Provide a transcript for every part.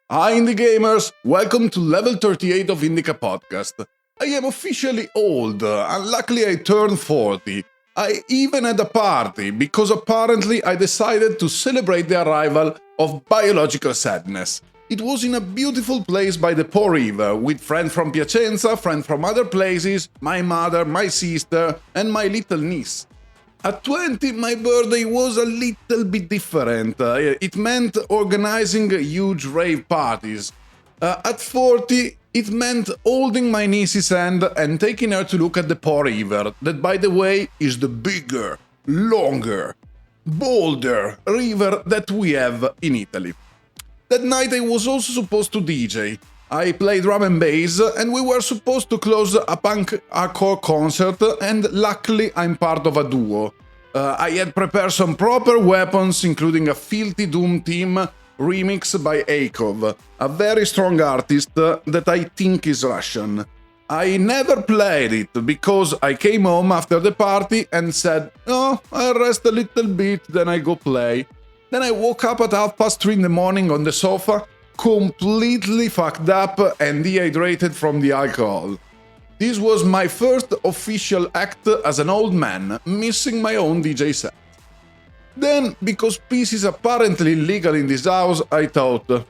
Hi Indie Gamers, welcome to level 38 of INDIECA podcast. I am officially old, and luckily I turned 40. I even had a party, because apparently I decided to celebrate the arrival of biological sadness. It was in a beautiful place by the Po River, with friends from Piacenza, friends from other places, my mother, my sister, and my little niece. At 20, my birthday was a little bit different. It meant organizing huge rave parties. At 40, it meant holding my niece's hand and taking her to look at the Po River, that by the way is the bigger, longer, bolder river that we have in Italy. That night I was also supposed to DJ. I played drum and bass, and we were supposed to close a punk hardcore concert, and luckily I'm part of a duo. I had prepared some proper weapons, including a Filthy Doom Team remix by Akov, a very strong artist that I think is Russian. I never played it because I came home after the party and said, "Oh, I'll rest a little bit, then I go play." Then I woke up at 3:30 in the morning on the sofa, completely fucked up and dehydrated from the alcohol. This was my first official act as an old man, missing my own DJ set. Then, because peace is apparently legal in this house, I thought,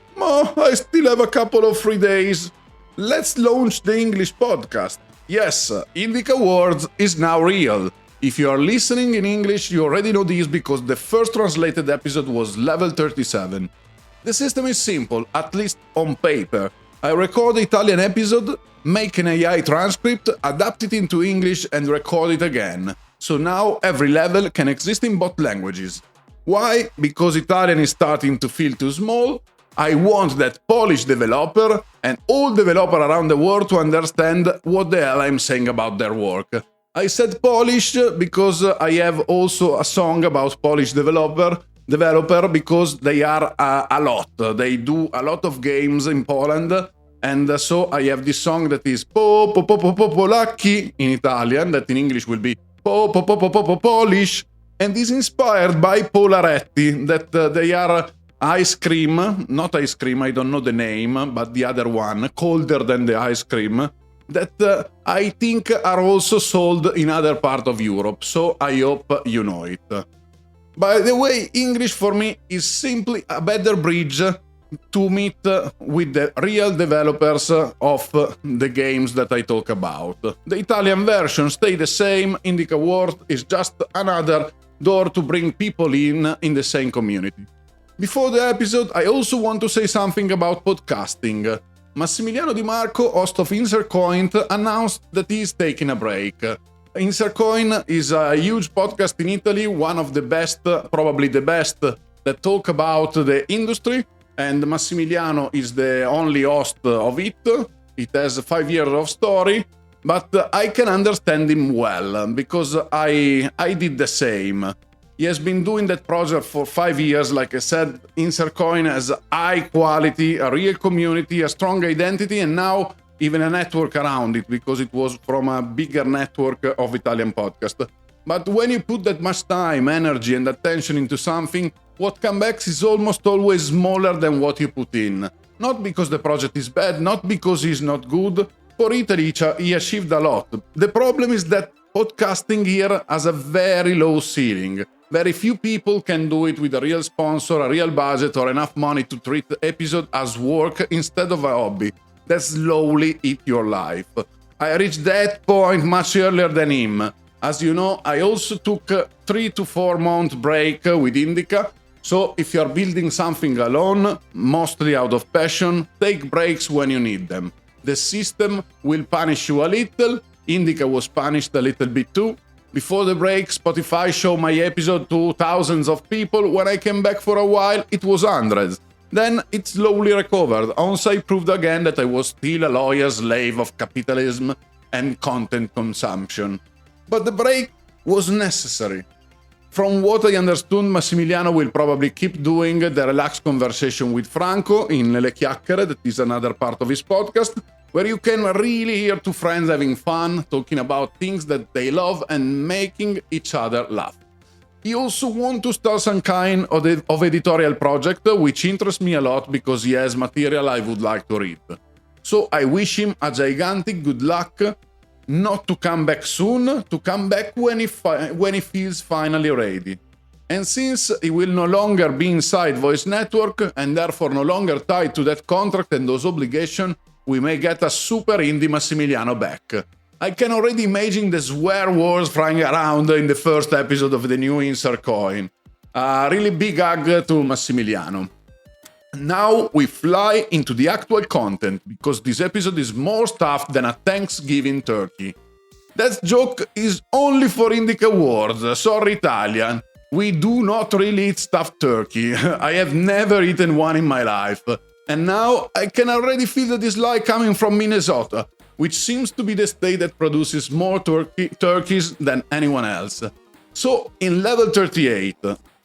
I still have a couple of free days. Let's launch the English podcast. Yes, INDIECA Words is now real. If you are listening in English, you already know this because the first translated episode was level 37. The system is simple, at least on paper. I record the Italian episode, make an AI transcript, adapt it into English and record it again. So now every level can exist in both languages. Why? Because Italian is starting to feel too small. I want that Polish developer and all developers around the world to understand what the hell I'm saying about their work. I said Polish because I have also a song about Polish developer because they are a lot. They do a lot of games in Poland, and so I have this song that is Polacchi in Italian, that in English will be Polish, and is inspired by Polaretti, that they are ice cream, not ice cream, I don't know the name, but the other one, colder than the ice cream, that I think are also sold in other parts of Europe, so I hope you know it. By the way, English for me is simply a better bridge to meet with the real developers of the games that I talk about. The Italian version stays the same, INDIECA World is just another door to bring people in the same community. Before the episode, I also want to say something about podcasting. Massimiliano Di Marco, host of Insert Coin, announced that he is taking a break. Insert Coin is a huge podcast in Italy, one of the best, probably the best, that talk about the industry, and Massimiliano is the only host of it. It has 5 years of story, but I can understand him well, because I did the same. He has been doing that project for 5 years. Like I said, Insert Coin has high quality, a real community, a strong identity, and now even a network around it, because it was from a bigger network of Italian podcasts. But when you put that much time, energy, and attention into something, what comes back is almost always smaller than what you put in. Not because the project is bad, not because it's not good. For Italy, he achieved a lot. The problem is that podcasting here has a very low ceiling. Very few people can do it with a real sponsor, a real budget, or enough money to treat the episode as work instead of a hobby that slowly eat your life. I reached that point much earlier than him. As you know, I also took a 3 to 4 month break with INDIECA, so if you're building something alone, mostly out of passion, take breaks when you need them. The system will punish you a little. INDIECA was punished a little bit too. Before the break, Spotify showed my episode to thousands of people. When I came back for a while, it was hundreds. Then it slowly recovered. On-site proved again that I was still a loyal slave of capitalism and content consumption. But the break was necessary. From what I understood, Massimiliano will probably keep doing the relaxed conversation with Franco in Le Chiacchiere, that is another part of his podcast, where you can really hear two friends having fun, talking about things that they love and making each other laugh. He also wants to start some kind of editorial project, which interests me a lot because he has material I would like to read. So I wish him a gigantic good luck, not to come back soon, to come back when he feels finally ready. And since he will no longer be inside Voice Network, and therefore no longer tied to that contract and those obligations, we may get a super indie Massimiliano back. I can already imagine the swear words flying around in the first episode of the new Insert Coin. A really big hug to Massimiliano. Now we fly into the actual content, because this episode is more stuff than a Thanksgiving turkey. That joke is only for INDIECA Awards, sorry Italian. We do not really eat stuffed turkey. I have never eaten one in my life. And now I can already feel the dislike coming from Minnesota, which seems to be the state that produces more turkeys than anyone else. So, in level 38,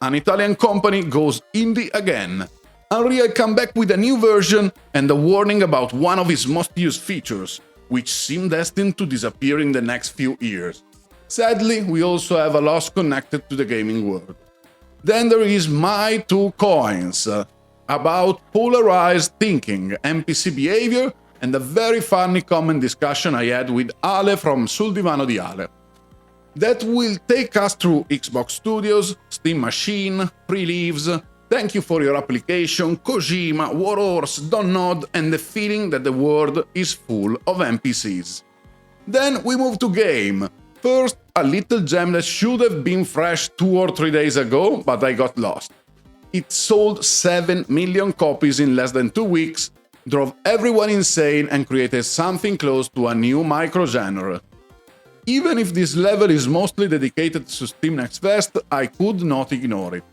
an Italian company goes indie again. Unreal come back with a new version and a warning about one of its most used features, which seem destined to disappear in the next few years. Sadly, we also have a loss connected to the gaming world. Then there is My Two Coins, about polarized thinking, NPC behavior, and a very funny comment discussion I had with Ale from Sul Divano di Ale. That will take us through Xbox Studios, Steam Machine, Pre-Leaves, Thank You For Your Application, Kojima, Warhorse, Don't Nod, and the feeling that the world is full of NPCs. Then we move to game. First, a little gem that should have been fresh 2 or 3 days ago, but I got lost. It sold 7 million copies in less than 2 weeks, drove everyone insane and created something close to a new micro-genre. Even if this level is mostly dedicated to Steam Next Fest, I could not ignore it.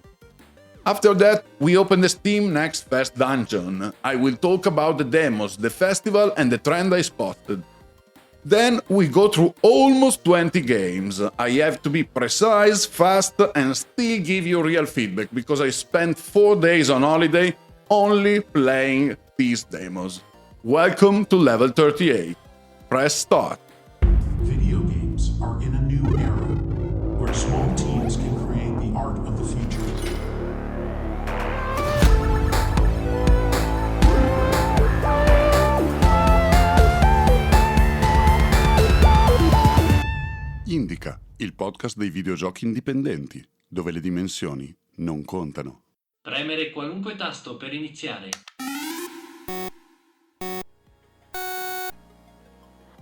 After that, we open the Steam Next Fest dungeon. I will talk about the demos, the festival and the trend I spotted. Then we go through almost 20 games. I have to be precise, fast, and still give you real feedback because I spent 4 days on holiday only playing these demos. Welcome to level 38. Press start. Video games are in a new era where small teams can create the art of the future. INDIECA, il podcast dei videogiochi indipendenti, dove le dimensioni non contano. Premere qualunque tasto per iniziare.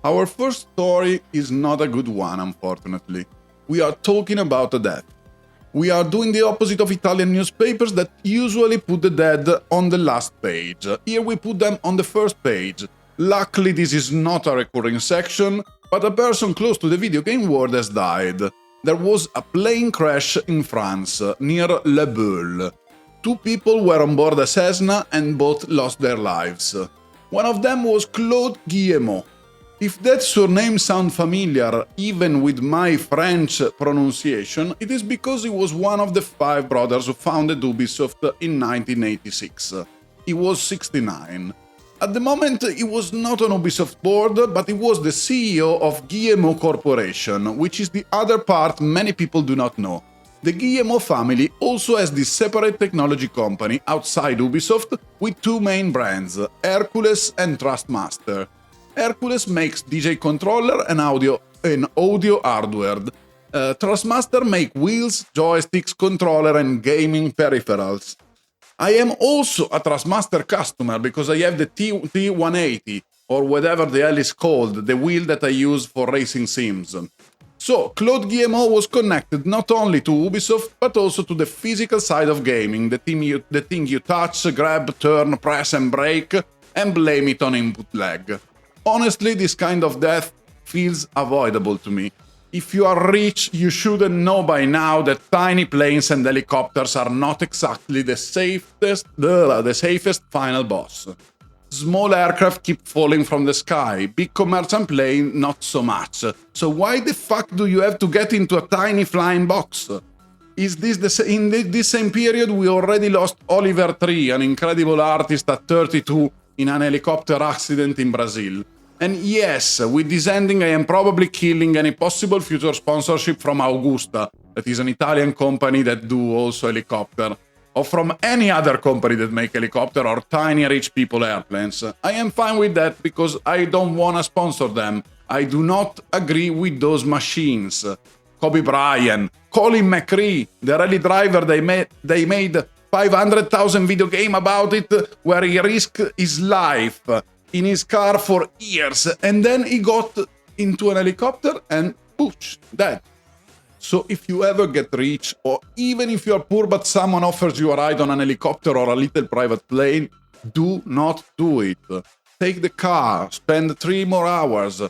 Our first story is not a good one, unfortunately. We are talking about a death. We are doing the opposite of Italian newspapers that usually put the dead on the last page. Here we put them on the first page. Luckily, this is not a recurring section, but a person close to the video game world has died. There was a plane crash in France, near Le Beul. 2 people were on board a Cessna and both lost their lives. One of them was Claude Guillemot. If that surname sounds familiar, even with my French pronunciation, it is because he was one of the 5 brothers who founded Ubisoft in 1986. He was 69. At the moment, he was not on Ubisoft board, but he was the CEO of Guillemot Corporation, which is the other part many people do not know. The Guillemot family also has this separate technology company outside Ubisoft with 2 main brands, Hercules and Trustmaster. Hercules makes DJ controller and audio hardware. Trustmaster make wheels, joysticks, controller and gaming peripherals. I am also a Trustmaster customer because I have the T180, or whatever the hell is called, the wheel that I use for racing sims. So, Claude Guillemot was connected not only to Ubisoft, but also to the physical side of gaming, the thing you touch, grab, turn, press and break, and blame it on input lag. Honestly, this kind of death feels avoidable to me. If you are rich, you shouldn't know by now that tiny planes and helicopters are not exactly the safest final boss. Small aircraft keep falling from the sky, big commercial plane not so much. So why the fuck do you have to get into a tiny flying box? Is this in this same period we already lost Oliver Tree, an incredible artist at 32, in an helicopter accident in Brazil. And yes, with this ending I am probably killing any possible future sponsorship from Augusta, that is an Italian company that do also helicopter, or from any other company that make helicopter or tiny rich people airplanes. I am fine with that because I don't want to sponsor them. I do not agree with those machines. Kobe Bryant, Colin McRae, the rally driver, they made 500,000 video game about it where he risked his life in his car for years, and then he got into an helicopter and pooch, dead. So if you ever get rich, or even if you are poor but someone offers you a ride on an helicopter or a little private plane, do not do it. Take the car, spend 3 more hours.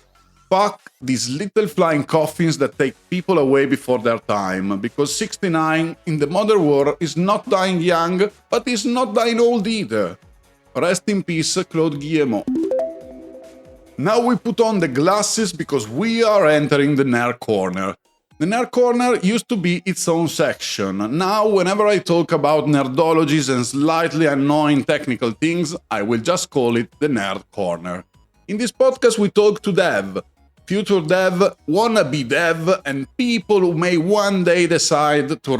Fuck these little flying coffins that take people away before their time, because 69 in the modern world is not dying young, but is not dying old either. Rest in peace, Claude Guillemot. Now we put on the glasses because we are entering the nerd corner. The nerd corner used to be its own section. Now, whenever I talk about nerdologies and slightly annoying technical things, I will just call it the nerd corner. In this podcast, we talk to dev, future dev, wannabe dev, and people who may one day decide to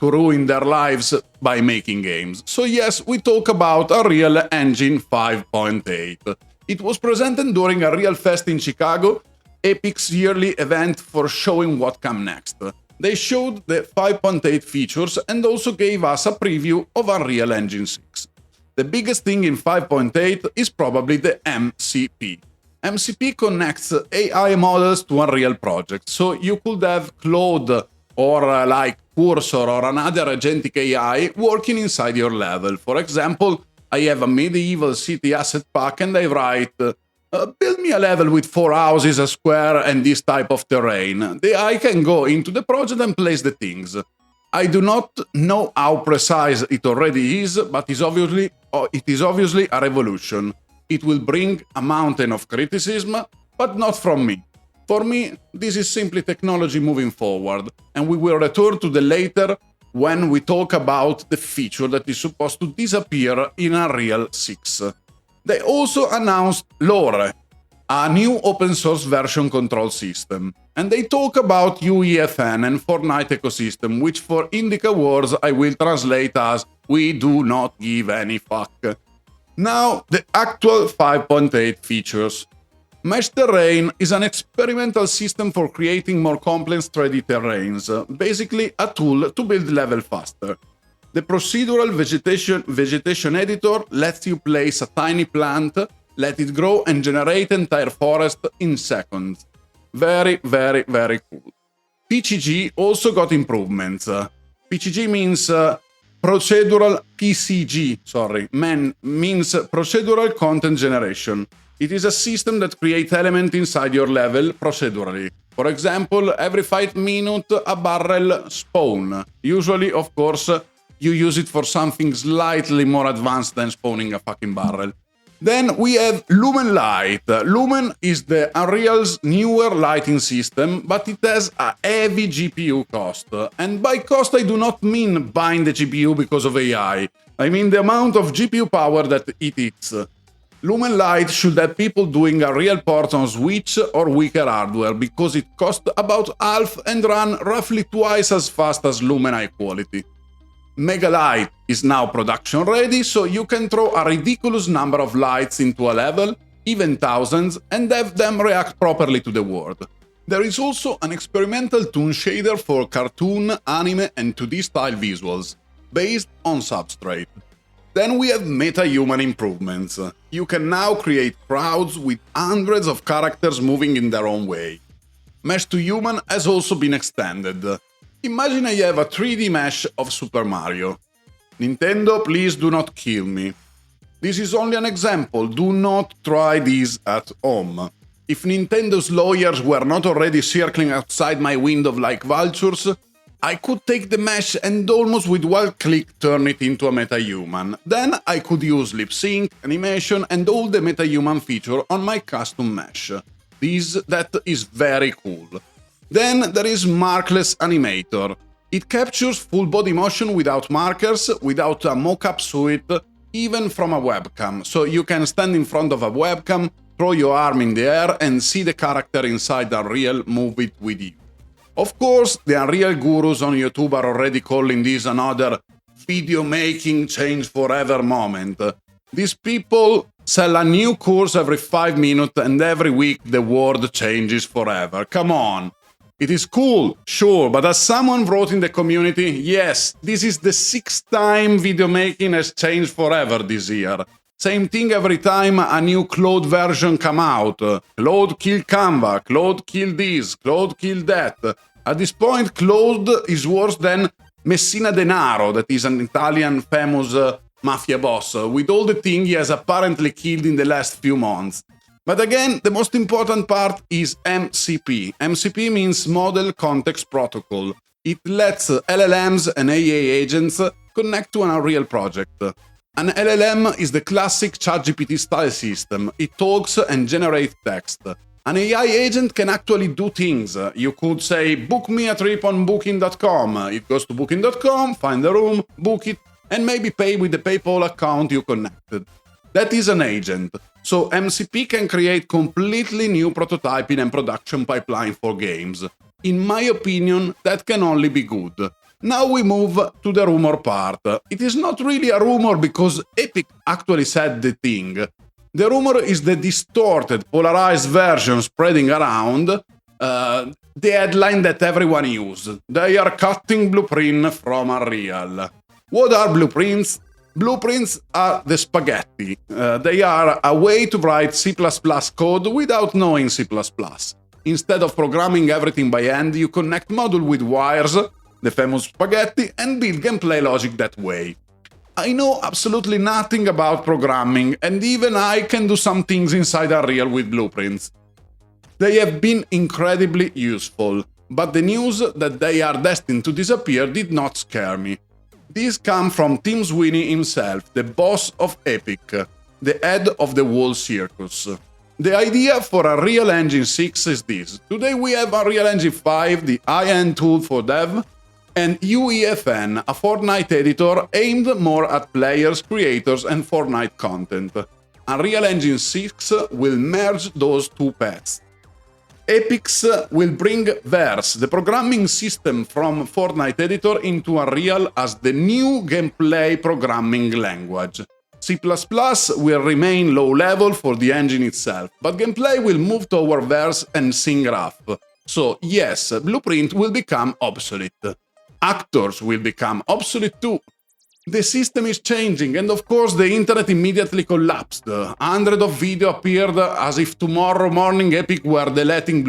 ruin their lives by making games. So yes, we talk about Unreal Engine 5.8. It was presented during a Real Fest in Chicago, Epic's yearly event for showing what comes next. They showed the 5.8 features and also gave us a preview of Unreal Engine 6. The biggest thing in 5.8 is probably the MCP. MCP connects AI models to Unreal projects, so you could have Claude or like Cursor or another agentic AI working inside your level. For example, I have a medieval city asset pack and I write, build me a level with 4 houses, a square, and this type of terrain. The AI can go into the project and place the things. I do not know how precise it already is, but it is obviously a revolution. It will bring a mountain of criticism, but not from me. For me, this is simply technology moving forward, and we will return to the later when we talk about the feature that is supposed to disappear in Unreal 6. They also announced Lore, a new open-source version control system. And they talk about UEFN and Fortnite ecosystem, which for INDIECA words I will translate as "we do not give any fuck." Now, the actual 5.8 features. Mesh Terrain is an experimental system for creating more complex 3D terrains, basically a tool to build level faster. The procedural vegetation editor lets you place a tiny plant, let it grow and generate entire forest in seconds. Very, very, very cool. PCG also got improvements. PCG means means procedural content generation. It is a system that creates elements inside your level procedurally. For example, every 5 minutes a barrel spawn. Usually, of course, you use it for something slightly more advanced than spawning a fucking barrel. Then we have Lumen Light. Lumen is the Unreal's newer lighting system, but it has a heavy GPU cost. And by cost I do not mean buying the GPU because of AI. I mean the amount of GPU power that it eats. Lumen Light should have people doing a real port on Switch or weaker hardware because it costs about half and run roughly twice as fast as Lumen high quality. Mega Light is now production ready, so you can throw a ridiculous number of lights into a level, even thousands, and have them react properly to the world. There is also an experimental toon shader for cartoon, anime, and 2D style visuals, based on Substrate. Then we have meta-human improvements. You can now create crowds with hundreds of characters moving in their own way. Mesh to Human has also been extended. Imagine I have a 3D mesh of Super Mario. Nintendo, please do not kill me. This is only an example, do not try this at home. If Nintendo's lawyers were not already circling outside my window like vultures, I could take the mesh and almost with one click turn it into a meta-human. Then I could use lip sync, animation and all the meta-human feature on my custom mesh. That is very cool. Then there is Markless Animator. It captures full body motion without markers, without a mocap suite, even from a webcam. So you can stand in front of a webcam, throw your arm in the air and see the character inside Unreal move it with you. Of course, the Unreal gurus on YouTube are already calling this another video making change forever moment. These people sell a new course every 5 minutes and every week the world changes forever. Come on. It is cool, sure, but as someone wrote in the community, yes, this is the 6th time video making has changed forever this year. Same thing every time a new Claude version come out. Claude kill Canva, Claude kill this, Claude kill that. At this point, Claude is worse than Messina Denaro, that is an Italian famous mafia boss, with all the things he has apparently killed in the last few months. But again, the most important part is MCP. MCP means Model Context Protocol. It lets LLMs and AI agents connect to an Unreal project. An LLM is the classic ChatGPT style system. It talks and generates text. An AI agent can actually do things. You could say, book me a trip on booking.com. It goes to booking.com, find the room, book it, and maybe pay with the PayPal account you connected. That is an agent. So MCP can create completely new prototyping and production pipeline for games. In my opinion, that can only be good. Now we move to the rumor part. It is not really a rumor because Epic actually said the thing. The rumor is the distorted, polarized version spreading around, the headline that everyone uses. They are cutting Blueprint from Unreal. What are blueprints? Blueprints are the spaghetti. They are a way to write C++ code without knowing C++. Instead of programming everything by hand, you connect module with wires, the famous spaghetti, and build gameplay logic that way. I know absolutely nothing about programming, and even I can do some things inside Unreal with blueprints. They have been incredibly useful, but the news that they are destined to disappear did not scare me. These come from Tim Sweeney himself, the boss of Epic, the head of the whole circus. The idea for Unreal Engine 6 is this. Today we have Unreal Engine 5, the high-end tool for dev, and UEFN, a Fortnite editor aimed more at players, creators, and Fortnite content. Unreal Engine 6 will merge those two paths. Epics will bring Verse, the programming system from Fortnite editor, into Unreal as the new gameplay programming language. C++ will remain low level for the engine itself, but gameplay will move toward Verse and SceneGraph. So yes, Blueprint will become obsolete. Actors will become obsolete too. The system is changing, and of course the internet immediately collapsed. Hundreds of videos appeared as if tomorrow morning Epic were deleting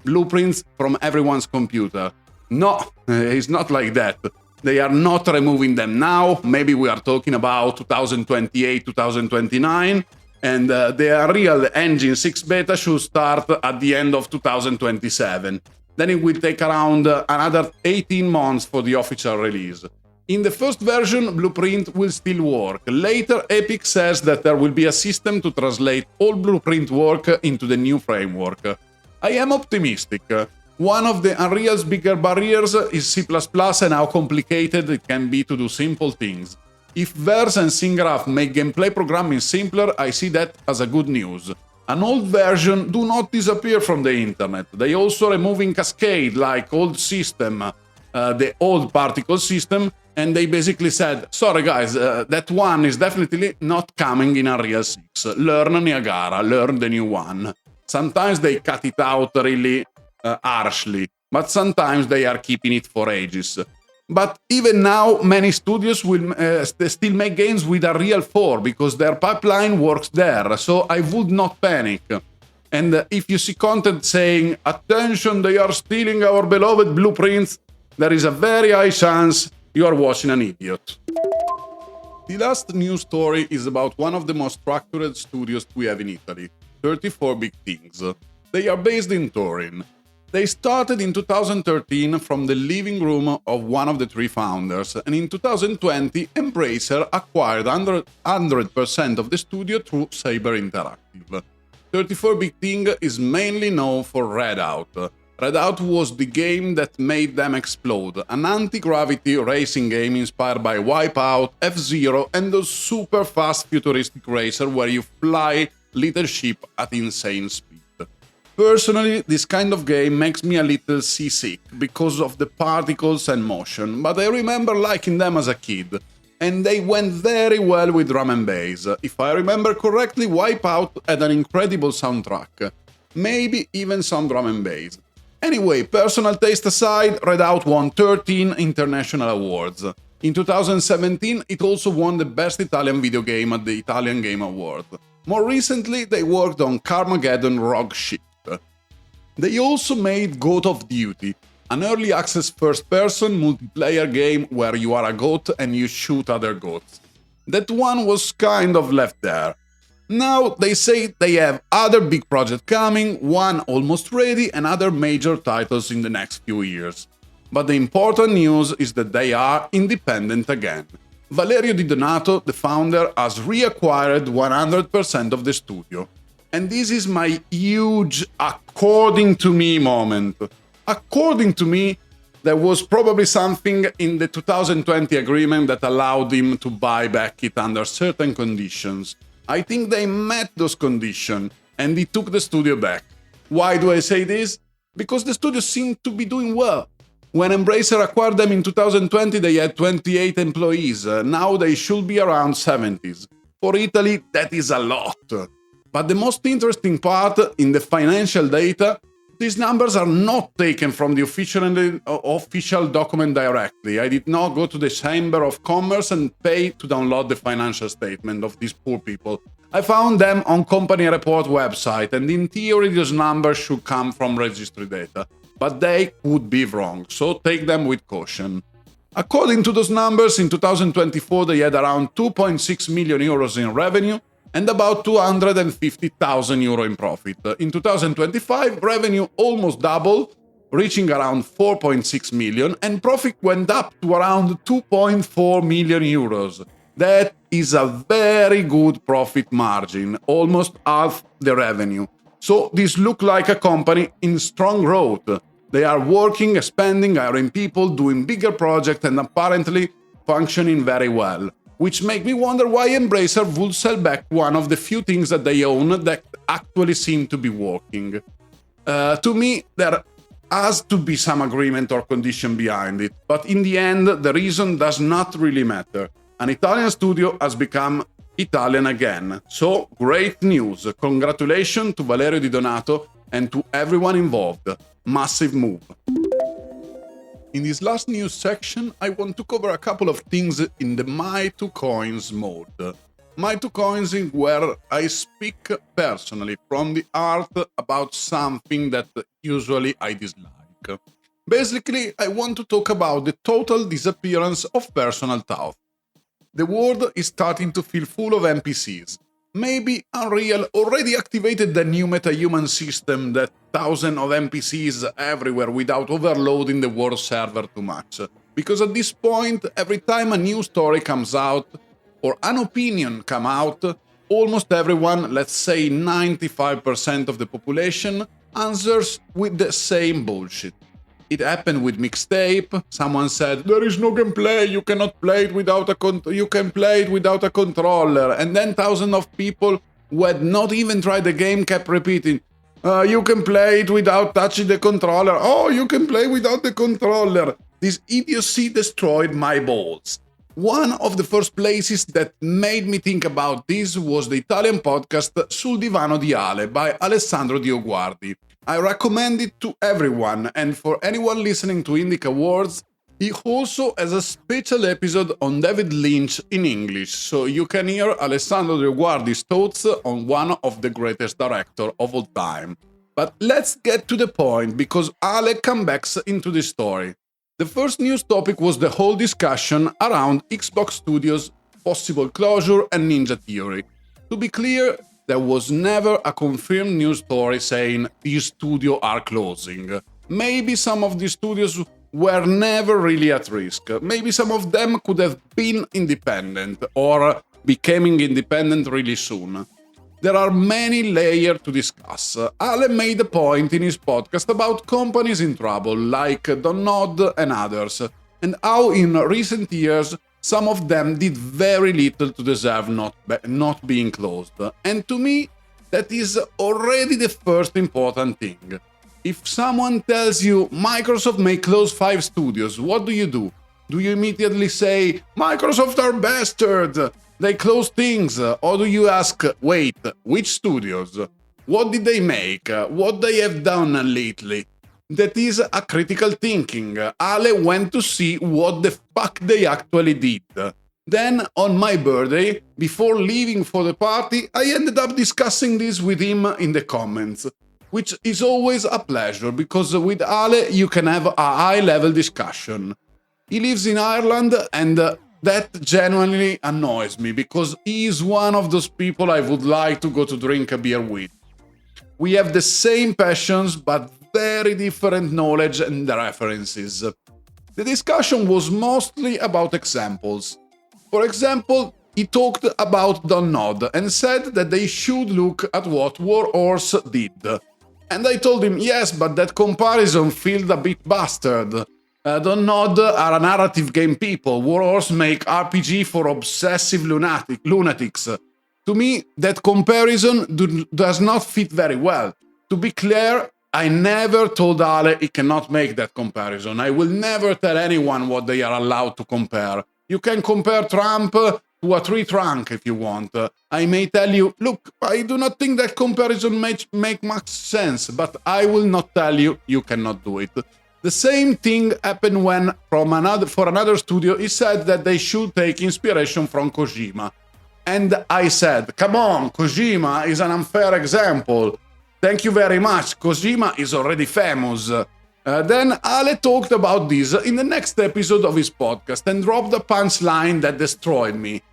blueprints from everyone's computer. No, it's not like that. They are not removing them now. Maybe we are talking about 2028, 2029, and the Unreal Engine 6 beta should start at the end of 2027. Then it will take around another 18 months for the official release. In the first version, Blueprint will still work. Later, Epic says that there will be a system to translate all Blueprint work into the new framework. I am optimistic. One of the Unreal's bigger barriers is C++ and how complicated it can be to do simple things. If Verse and SceneGraph make gameplay programming simpler, I see that as a good news. An old version do not disappear from the internet. They also remove in cascade, like old system, the old particle system, and they basically said, sorry guys, that one is definitely not coming in Unreal 6. Learn Niagara, learn the new one. Sometimes they cut it out really harshly, but sometimes they are keeping it for ages. But even now, many studios will still make games with Unreal 4 because their pipeline works there, so I would not panic. And if you see content saying, attention, they are stealing our beloved blueprints, there is a very high chance you are watching an idiot. The last news story is about one of the most structured studios we have in Italy, 34 Big Things. They are based in Turin. They started in 2013 from the living room of one of the three founders, and in 2020 Embracer acquired 100% of the studio through Saber Interactive. 34 Big Thing is mainly known for Redout. Redout was the game that made them explode, an anti-gravity racing game inspired by Wipeout, F-Zero, and those super fast futuristic racer where you fly little ship at insane speed. Personally, this kind of game makes me a little seasick because of the particles and motion, but I remember liking them as a kid, and they went very well with drum and bass. If I remember correctly, Wipeout had an incredible soundtrack, maybe even some drum and bass. Anyway, personal taste aside, Redout won 13 international awards. In 2017, it also won the Best Italian Video Game at the Italian Game Award. More recently, they worked on Carmageddon Rogue Shift. They also made Goat of Duty, an early access first-person multiplayer game where you are a goat and you shoot other goats. That one was kind of left there. Now they say they have other big projects coming, one almost ready and other major titles in the next few years. But the important news is that they are independent again. Valerio Di Donato, the founder, has reacquired 100% of the studio. And this is my huge according to me moment. According to me, there was probably something in the 2020 agreement that allowed him to buy back it under certain conditions. I think they met those conditions and he took the studio back. Why do I say this? Because the studio seemed to be doing well. When Embracer acquired them in 2020, they had 28 employees. Now they should be around 70s. For Italy, that is a lot. But the most interesting part, in the financial data, these numbers are not taken from the official document directly. I did not go to the Chamber of Commerce and pay to download the financial statement of these poor people. I found them on Company Report website, and in theory those numbers should come from registry data. But they could be wrong, so take them with caution. According to those numbers, in 2024 they had around 2.6 million euros in revenue, and about 250,000 euro in profit. In 2025, revenue almost doubled, reaching around 4.6 million, and profit went up to around 2.4 million euros. That is a very good profit margin, almost half the revenue. So this looks like a company in strong growth. They are working, expanding, hiring people, doing bigger projects, and apparently functioning very well. Which make me wonder why Embracer would sell back one of the few things that they own that actually seem to be working. To me, there has to be some agreement or condition behind it, but in the end, the reason does not really matter. An Italian studio has become Italian again. So, great news. Congratulations to Valerio Di Donato and to everyone involved. Massive move. In this last news section, I want to cover a couple of things in the My Two Coins mode. My Two Coins is where I speak personally from the heart about something that usually I dislike. Basically, I want to talk about the total disappearance of personal thought. The world is starting to feel full of NPCs. Maybe Unreal already activated the new metahuman system that thousands of NPCs everywhere without overloading the world server too much. Because at this point, every time a new story comes out or an opinion comes out, almost everyone, let's say 95% of the population, answers with the same bullshit. It happened with Mixtape. Someone said, there is no gameplay, you cannot play it without you can play it without a controller. And then thousands of people who had not even tried the game kept repeating, you can play it without touching the controller. Oh, you can play without the controller. This idiocy destroyed my balls. One of the first places that made me think about this was the Italian podcast Sul Divano di Ale by Alessandro Dioguardi. I recommend it to everyone, and for anyone listening to INDIECA Awards, he also has a special episode on David Lynch in English, so you can hear Alessandro Dioguardi's thoughts on one of the greatest directors of all time. But let's get to the point, because Ale comes back into the story. The first news topic was the whole discussion around Xbox Studios' possible closure and Ninja Theory. To be clear, there was never a confirmed news story saying these studios are closing. Maybe some of these studios were never really at risk. Maybe some of them could have been independent or becoming independent really soon. There are many layers to discuss. Ale made a point in his podcast about companies in trouble like Donod and others, and how in recent years some of them did very little to deserve not being closed. And to me, That is already the first important thing. If someone tells you Microsoft may close 5 studios, what do you do? Do you immediately say, Microsoft are bastards, they close things? Or do you ask, wait, which studios? What did they make? What they have done lately? That is a critical thinking. Ale went to see what the fuck they actually did. Then, on my birthday, before leaving for the party, I ended up discussing this with him in the comments, which is always a pleasure, because with Ale you can have a high-level discussion. He lives in Ireland, and that genuinely annoys me, because he is one of those people I would like to go to drink a beer with. We have the same passions, but very different knowledge and references. The discussion was mostly about examples. For example, he talked about Don't Nod and said that they should look at what Warhorse did. And I told him, yes, but that comparison felt a bit bastard. Don't Nod are a narrative game people. Warhorse make RPG for obsessive lunatics. To me, that comparison does not fit very well. To be clear, I never told Ale he cannot make that comparison. I will never tell anyone what they are allowed to compare. You can compare Trump to a tree trunk if you want. I may tell you, look, I do not think that comparison make much sense, but I will not tell you, you cannot do it. The same thing happened when, for another studio, he said that they should take inspiration from Kojima. And I said, come on, Kojima is an unfair example. Thank you very much, Kojima is already famous. Then Ale talked about this in the next episode of his podcast and dropped a punchline that destroyed me.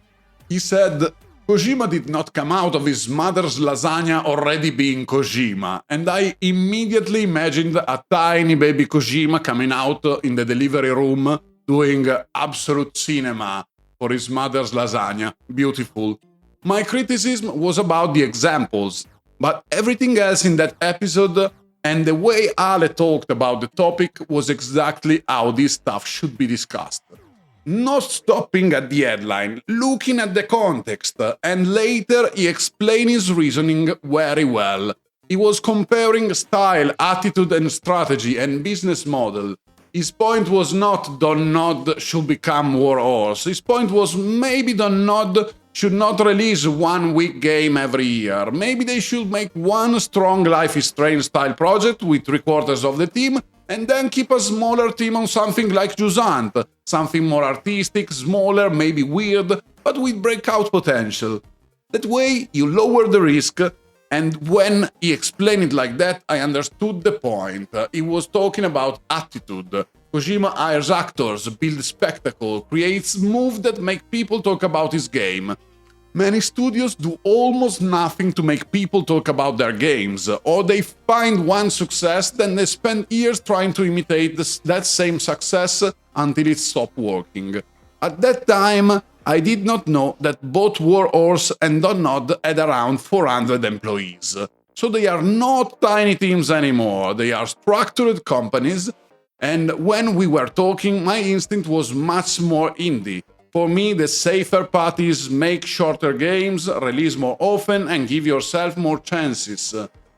He said, Kojima did not come out of his mother's lasagna already being Kojima, and I immediately imagined a tiny baby Kojima coming out in the delivery room doing absolute cinema for his mother's lasagna. Beautiful. My criticism was about the examples, but everything else in that episode and the way Ale talked about the topic was exactly how this stuff should be discussed. Not stopping at the headline, looking at the context, and later he explained his reasoning very well. He was comparing style, attitude and strategy and business model. His point was not Don't Nod should become Warhorse. His point was maybe Don't Nod should not release one weak game every year. Maybe they should make one strong Life is Strange style project with 3/4 of the team and then keep a smaller team on something like Jusant, something more artistic, smaller, maybe weird, but with breakout potential. That way you lower the risk, and when he explained it like that, I understood the point. He was talking about attitude. Kojima hires actors, builds spectacle, creates moves that make people talk about his game. Many studios do almost nothing to make people talk about their games, or they find one success, then they spend years trying to imitate that same success until it stops working. At that time, I did not know that both Warhorse and Don't Nod had around 400 employees. So they are not tiny teams anymore, they are structured companies, and when we were talking, my instinct was much more indie. For me, the safer path is make shorter games, release more often, and give yourself more chances.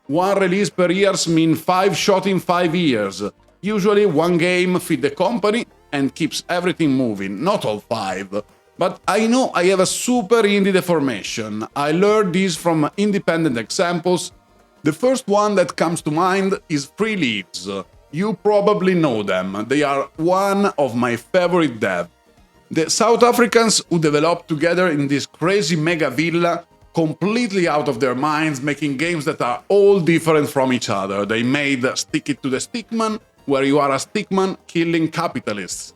One release per year means 5 shots in 5 years. Usually one game feeds the company and keeps everything moving, not all 5. But I know I have a super indie deformation. I learned this from independent examples. The first one that comes to mind is Free Leaves. You probably know them. They are one of my favorite devs. The South Africans who developed together in this crazy mega villa, completely out of their minds, making games that are all different from each other. They made Stick It to the Stickman, where you are a stickman killing capitalists.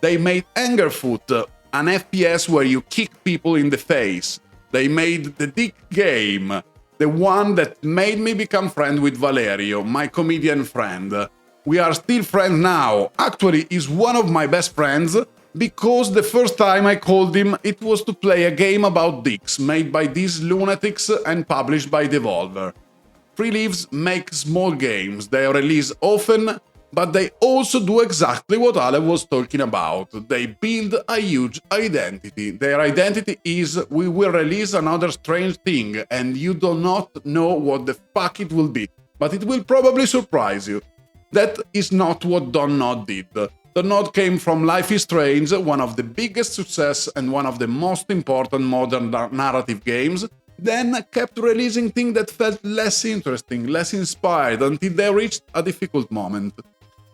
They made Angerfoot, an FPS where you kick people in the face. They made The Dick Game, the one that made me become friends with Valerio, my comedian friend. We are still friends now. Actually, he's one of my best friends, because the first time I called him, it was to play a game about dicks made by these lunatics and published by Devolver. Free Leaves make small games. They release often But they also do exactly what Ale was talking about. They build a huge identity. Their identity is, we will release another strange thing and you do not know what the fuck it will be, but it will probably surprise you. That is not what Don't did. Don't came from Life is Strange, one of the biggest success and one of the most important modern narrative games, then kept releasing things that felt less interesting, less inspired, until they reached a difficult moment.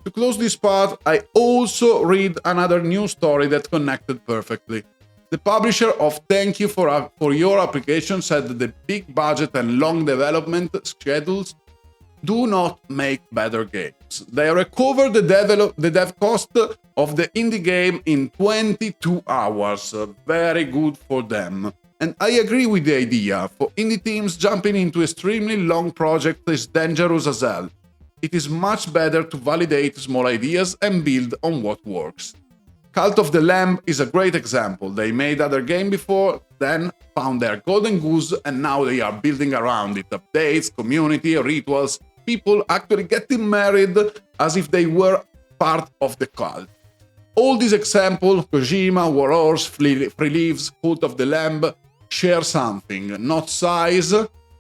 To close this part, I also read another news story that connected perfectly. The publisher of Thank You for Your Application said that the big budget and long development schedules do not make better games. They recovered the dev cost of the indie game in 22 hours. Very good for them. And I agree with the idea. For indie teams, jumping into extremely long projects is dangerous as hell. It is much better to validate small ideas and build on what works. Cult of the Lamb is a great example. They made other game before, then found their golden goose, and now they are building around it. Updates, community, rituals, people actually getting married as if they were part of the cult. All these examples, Kojima, Warhorse, Free Leaves, Cult of the Lamb, share something. Not size,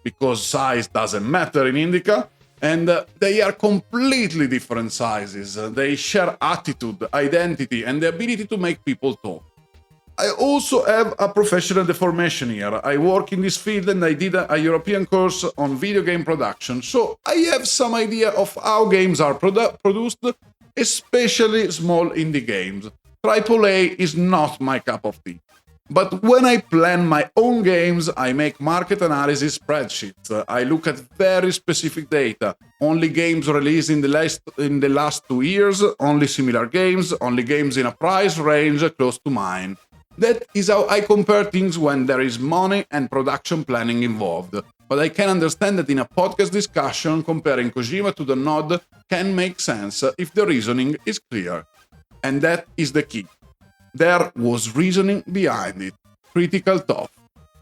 because size doesn't matter in INDIECA, and they are completely different sizes. They share attitude, identity, and the ability to make people talk. I also have a professional deformation here. I work in this field and I did a European course on video game production, so I have some idea of how games are produced, especially small indie games. AAA is not my cup of tea. But when I plan my own games, I make market analysis spreadsheets. I look at very specific data. Only games released in the last 2 years, only similar games, only games in a price range close to mine. That is how I compare things when there is money and production planning involved. But I can understand that in a podcast discussion, comparing Kojima to Don't can make sense if the reasoning is clear. And that is the key. There was reasoning behind it. Critical thought.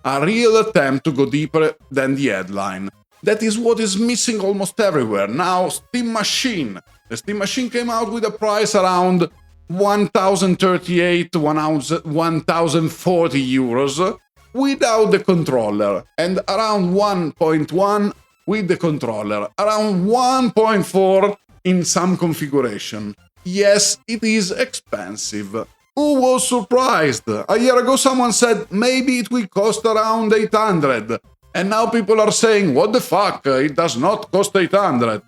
A real attempt to go deeper than the headline. That is what is missing almost everywhere. Now, Steam Machine. The Steam Machine came out with a price around 1,038, 1,040 euros without the controller, and around 1.1 with the controller, around 1.4 in some configuration. Yes, it is expensive. Who was surprised? A year ago someone said maybe it will cost around 800, and now people are saying, what the fuck, it does not cost 800.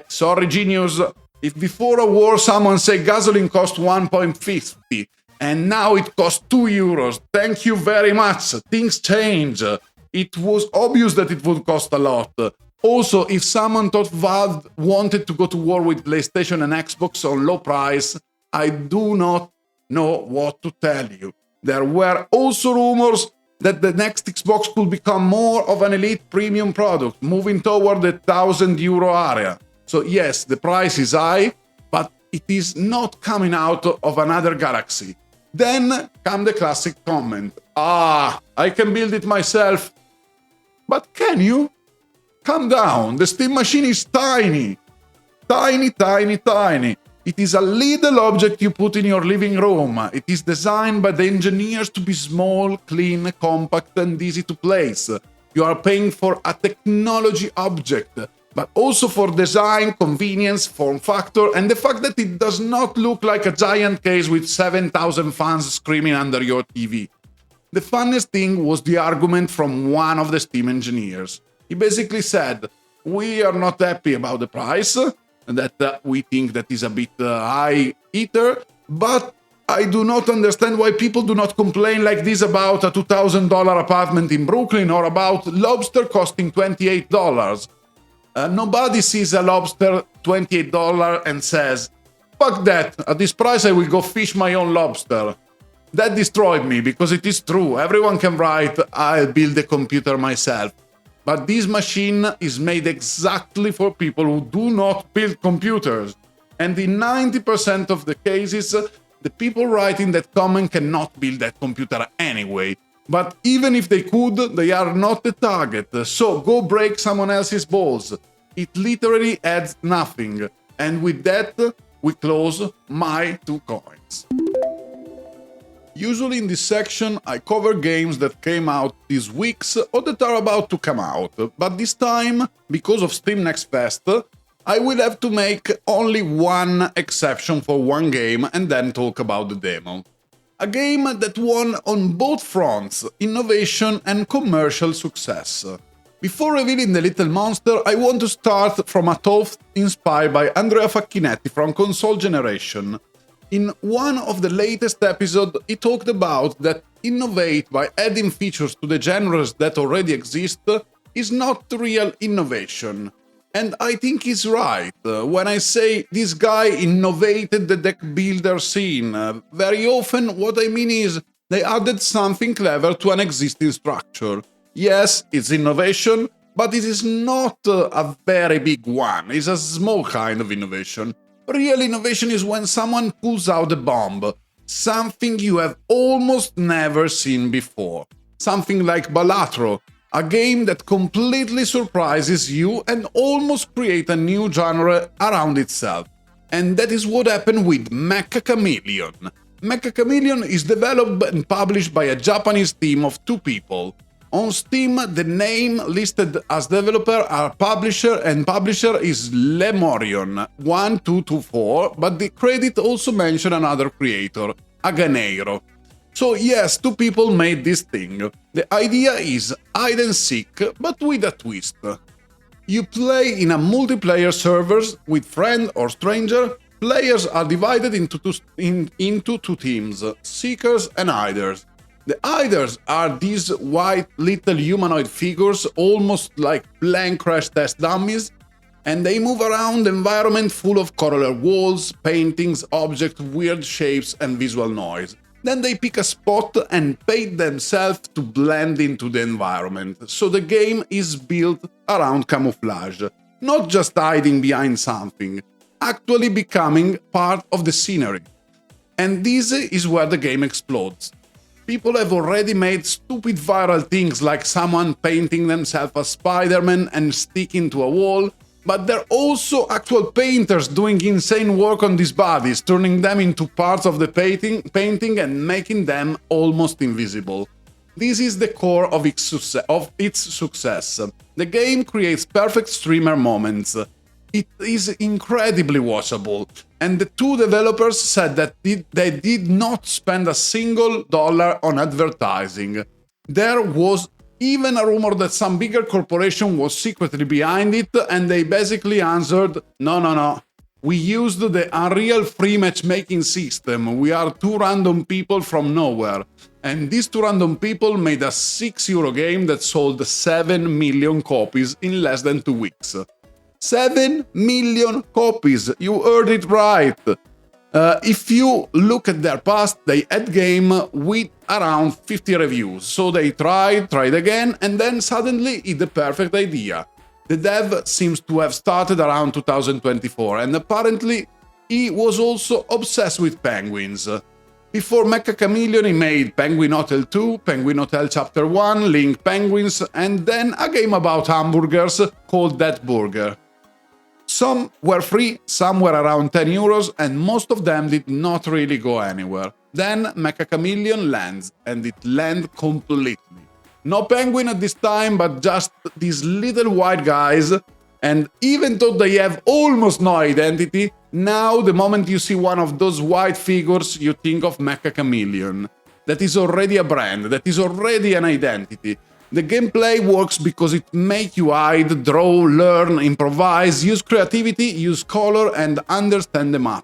Sorry, genius. If before a war someone said gasoline cost 1.50 and now it costs 2 euros, thank you very much. Things change. It was obvious that it would cost a lot. Also, if someone thought Valve wanted to go to war with PlayStation and Xbox on low price, I do not know what to tell you. There were also rumors that the next Xbox could become more of an elite premium product, moving toward the 1,000 euro area. So yes, the price is high, but it is not coming out of another galaxy. Then come the classic comment. I can build it myself. But can you? Calm down, the Steam Machine is tiny. Tiny, tiny, tiny. It is a little object you put in your living room. It is designed by the engineers to be small, clean, compact, and easy to place. You are paying for a technology object, but also for design, convenience, form factor, and the fact that it does not look like a giant case with 7,000 fans screaming under your TV. The funniest thing was the argument from one of the Steam engineers. He basically said, we are not happy about the price, that we think that is a bit high either, but I do not understand why people do not complain like this about a $2,000 apartment in Brooklyn or about lobster costing $28. Nobody sees a lobster $28 and says, fuck that, at this price I will go fish my own lobster. That destroyed me, because it is true, everyone can write, I'll build a computer myself. But this machine is made exactly for people who do not build computers. And in 90% of the cases, the people writing that comment cannot build that computer anyway. But even if they could, they are not the target. So go break someone else's balls. It literally adds nothing. And with that, we close my 2 coins. Usually in this section I cover games that came out these weeks or that are about to come out, but this time, because of Steam Next Fest, I will have to make only one exception for one game and then talk about the demo. A game that won on both fronts, innovation and commercial success. Before revealing the little monster, I want to start from a thought inspired by Andrea Facchinetti from Console Generation. In one of the latest episodes, he talked about that innovate by adding features to the genres that already exist is not real innovation. And I think he's right when I say this guy innovated the deck builder scene. Very often what I mean is they added something clever to an existing structure. Yes, it's innovation, but it is not a very big one. It's a small kind of innovation. Real innovation is when someone pulls out a bomb, something you have almost never seen before. Something like Balatro, a game that completely surprises you and almost creates a new genre around itself. And that is what happened with MECCA Chameleon. MECCA Chameleon is developed and published by a Japanese team of 2 people. On Steam, the name listed as developer are publisher, and publisher is Lemorion1224, but the credit also mention another creator, Aganeiro. So yes, 2 people made this thing. The idea is hide and seek, but with a twist. You play in a multiplayer servers with friend or stranger. Players are divided into two teams, seekers and hiders. The hiders are these white little humanoid figures, almost like blank crash test dummies, and they move around the environment full of colored walls, paintings, objects, weird shapes and visual noise. Then they pick a spot and paint themselves to blend into the environment, so the game is built around camouflage, not just hiding behind something, actually becoming part of the scenery. And this is where the game explodes. People have already made stupid viral things like someone painting themselves as Spider-Man and sticking to a wall, but there are also actual painters doing insane work on these bodies, turning them into parts of the painting and making them almost invisible. This is the core of its success. The game creates perfect streamer moments. It is incredibly watchable, and the 2 developers said that they did not spend a single dollar on advertising. There was even a rumor that some bigger corporation was secretly behind it, and they basically answered, no, we used the Unreal free matchmaking system, we are 2 random people from nowhere. And these 2 random people made a €6 game that sold 7 million copies in less than 2 weeks. 7 million copies, you heard it right. If you look at their past, they had game with around 50 reviews, so they tried again, and then suddenly it's the perfect idea. The dev seems to have started around 2024, and apparently he was also obsessed with penguins. Before MECCA Chameleon he made Penguin Hotel 2, Penguin Hotel Chapter 1, Link Penguins, and then a game about hamburgers called That Burger. Some were free, some were around €10, and most of them did not really go anywhere. Then MECCA Chameleon lands, and it lands completely. No penguin at this time, but just these little white guys, and even though they have almost no identity, now the moment you see one of those white figures, you think of MECCA Chameleon. That is already a brand, that is already an identity. The gameplay works because it makes you hide, draw, learn, improvise, use creativity, use color, and understand the map.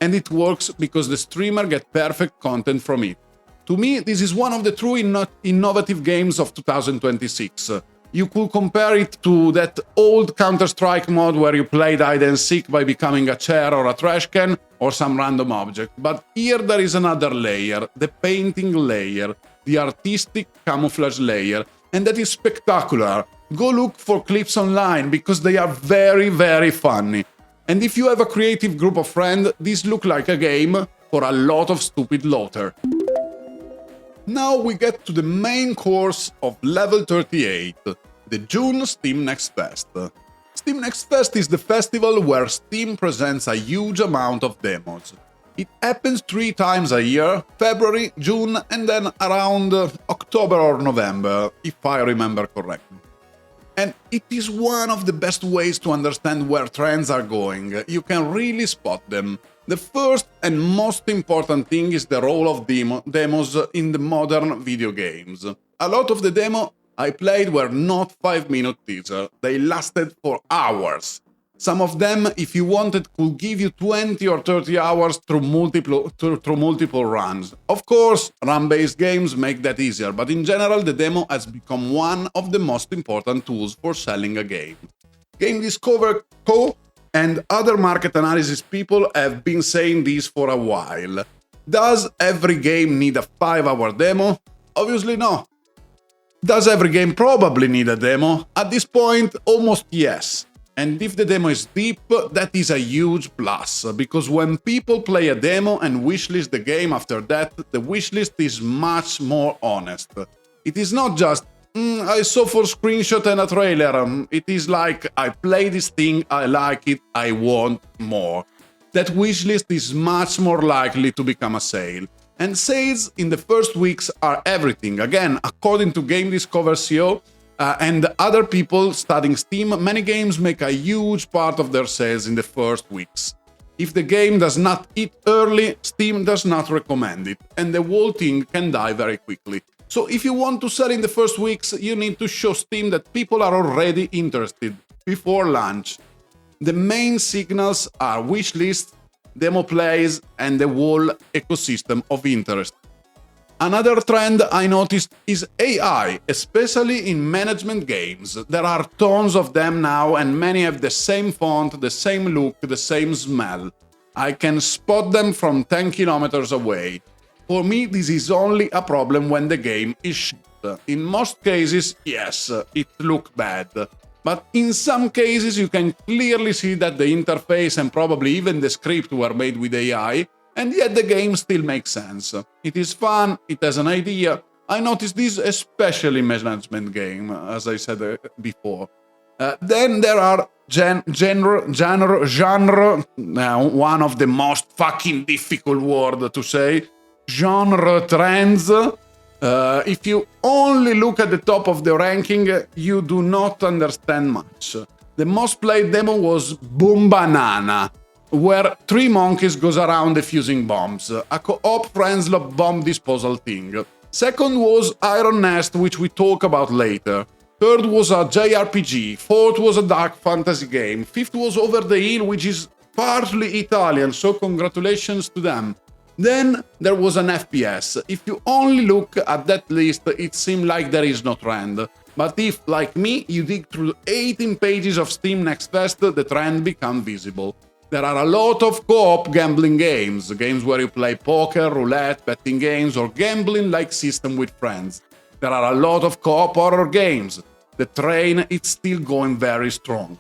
And it works because the streamer gets perfect content from it. To me, this is one of the true innovative games of 2026. You could compare it to that old Counter-Strike mod where you played hide and seek by becoming a chair or a trash can or some random object. But here there is another layer, the painting layer, the artistic camouflage layer, and that is spectacular. Go look for clips online because they are very, very funny. And if you have a creative group of friends, this looks like a game for a lot of stupid laughter. Now we get to the main course of level 38, the June Steam Next Fest. Steam Next Fest is the festival where Steam presents a huge amount of demos. It happens 3 times a year, February, June, and then around October or November, if I remember correctly. And it is one of the best ways to understand where trends are going. You can really spot them. The first and most important thing is the role of demos in the modern video games. A lot of the demo I played were not 5-minute teaser. They lasted for hours. Some of them, if you wanted, could give you 20 or 30 hours through multiple runs. Of course, run-based games make that easier, but in general the demo has become one of the most important tools for selling a game. Game Discover Co. and other market analysis people have been saying this for a while. Does every game need a 5-hour demo? Obviously no. Does every game probably need a demo? At this point, almost yes. And if the demo is deep, that is a huge plus, because when people play a demo and wishlist the game after that, the wishlist is much more honest. It is not just, I saw for screenshot and a trailer, it is like, I play this thing, I like it, I want more. That wishlist is much more likely to become a sale. And sales in the first weeks are everything. Again, according to Game Discover CO, and other people studying Steam, many games make a huge part of their sales in the first weeks. If the game does not hit early, Steam does not recommend it, and the whole thing can die very quickly. So if you want to sell in the first weeks, you need to show Steam that people are already interested before launch. The main signals are wishlist, demo plays, and the whole ecosystem of interest. Another trend I noticed is AI, especially in management games. There are tons of them now, and many have the same font, the same look, the same smell. I can spot them from 10 kilometers away. For me, this is only a problem when the game is shit. In most cases, yes, it looks bad. But in some cases, you can clearly see that the interface and probably even the script were made with AI, and yet the game still makes sense. It is fun, it has an idea. I noticed this especially in management game, as I said before. Then there are genre, one of the most fucking difficult words to say, genre trends. If you only look at the top of the ranking, you do not understand much. The most played demo was Boom Banana, where 3 monkeys goes around defusing bombs, a co-op friends love bomb disposal thing. Second was Iron Nest, which we talk about later. Third was a JRPG. Fourth was a dark fantasy game. Fifth was Over the Hill, which is partly Italian, so congratulations to them. Then there was an FPS. If you only look at that list, it seems like there is no trend. But if, like me, you dig through 18 pages of Steam Next Fest, the trend becomes visible. There are a lot of co-op gambling games where you play poker, roulette, betting games, or gambling-like system with friends. There are a lot of co-op horror games. The train is still going very strong.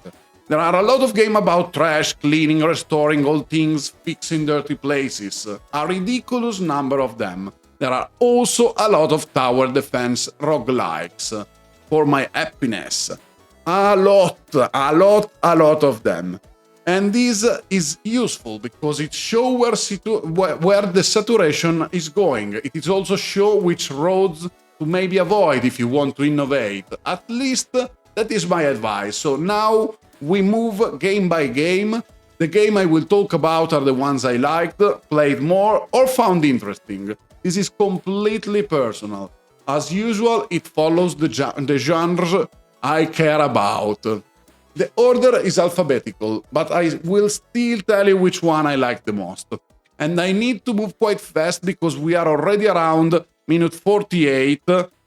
There are a lot of games about trash, cleaning, restoring old things, fixing dirty places. A ridiculous number of them. There are also a lot of tower defense roguelikes. For my happiness. A lot of them. And this is useful because it shows where the saturation is going. It is also show which roads to maybe avoid if you want to innovate. At least that is my advice. So now we move game by game. The game I will talk about are the ones I liked, played more, or found interesting. This is completely personal. As usual, it follows the genres I care about. The order is alphabetical, but I will still tell you which one I like the most. And I need to move quite fast because we are already around minute 48.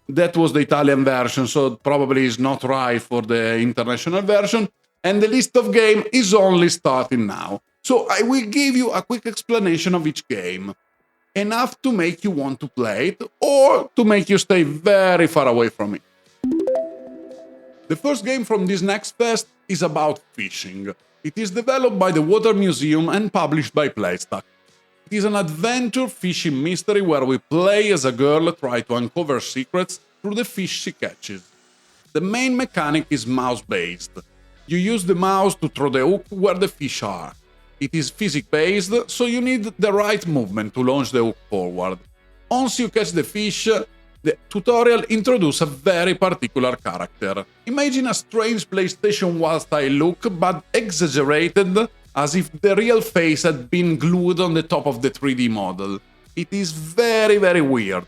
That was the Italian version, so probably is not right for the international version. And the list of games is only starting now. So I will give you a quick explanation of each game. Enough to make you want to play it, or to make you stay very far away from it. The first game from this next fest is about fishing. It is developed by the Water Museum and published by Playstack. It is an adventure fishing mystery where we play as a girl try to uncover secrets through the fish she catches. The main mechanic is mouse-based. You use the mouse to throw the hook where the fish are. It is physics-based, so you need the right movement to launch the hook forward. Once you catch the fish, the tutorial introduces a very particular character. Imagine a strange PlayStation 1 style look, but exaggerated, as if the real face had been glued on the top of the 3D model. It is very, very weird.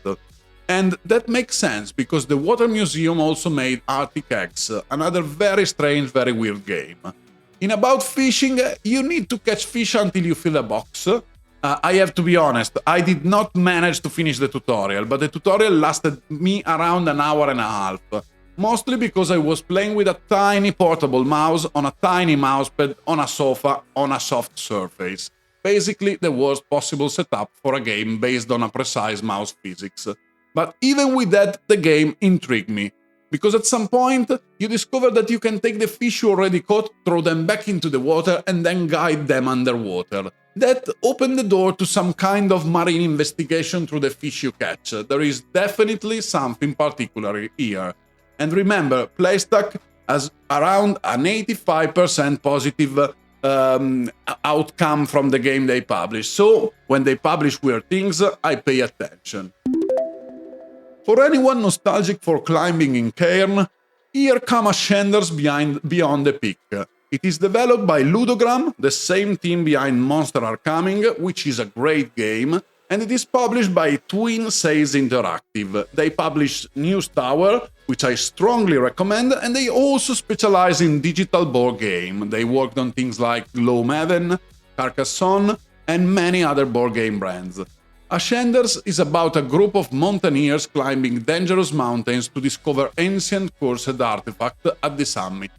And that makes sense, because the Water Museum also made Arctic Eggs, another very strange, very weird game. In About Fishing, you need to catch fish until you fill a box. I have to be honest, I did not manage to finish the tutorial, but the tutorial lasted me around an hour and a half. Mostly because I was playing with a tiny portable mouse on a tiny mousepad on a sofa on a soft surface. Basically the worst possible setup for a game based on a precise mouse physics. But even with that, the game intrigued me. Because at some point, you discover that you can take the fish you already caught, throw them back into the water, and then guide them underwater. That opened the door to some kind of marine investigation through the fish you catch. There is definitely something particular here. And remember, Playstack has around an 85% positive outcome from the game they publish. So, when they publish weird things, I pay attention. For anyone nostalgic for climbing in Cairn, here come Ascenders Beyond the Peak. It is developed by Ludogram, the same team behind Monster Are Coming, which is a great game, and it is published by Twin Sails Interactive. They publish News Tower, which I strongly recommend, and they also specialize in digital board game. They worked on things like Gloomhaven, Carcassonne, and many other board game brands. Ascenders is about a group of mountaineers climbing dangerous mountains to discover ancient cursed artifacts at the summit.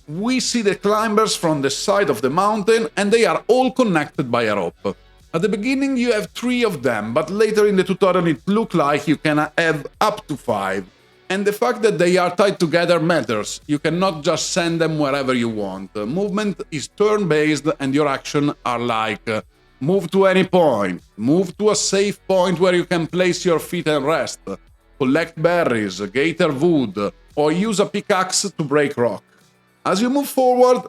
We see the climbers from the side of the mountain, and they are all connected by a rope. At the beginning you have 3 of them, but later in the tutorial it looks like you can have up to 5. And the fact that they are tied together matters. You cannot just send them wherever you want. Movement is turn-based, and your actions are like move to any point, move to a safe point where you can place your feet and rest, collect berries, gather wood, or use a pickaxe to break rock. As you move forward,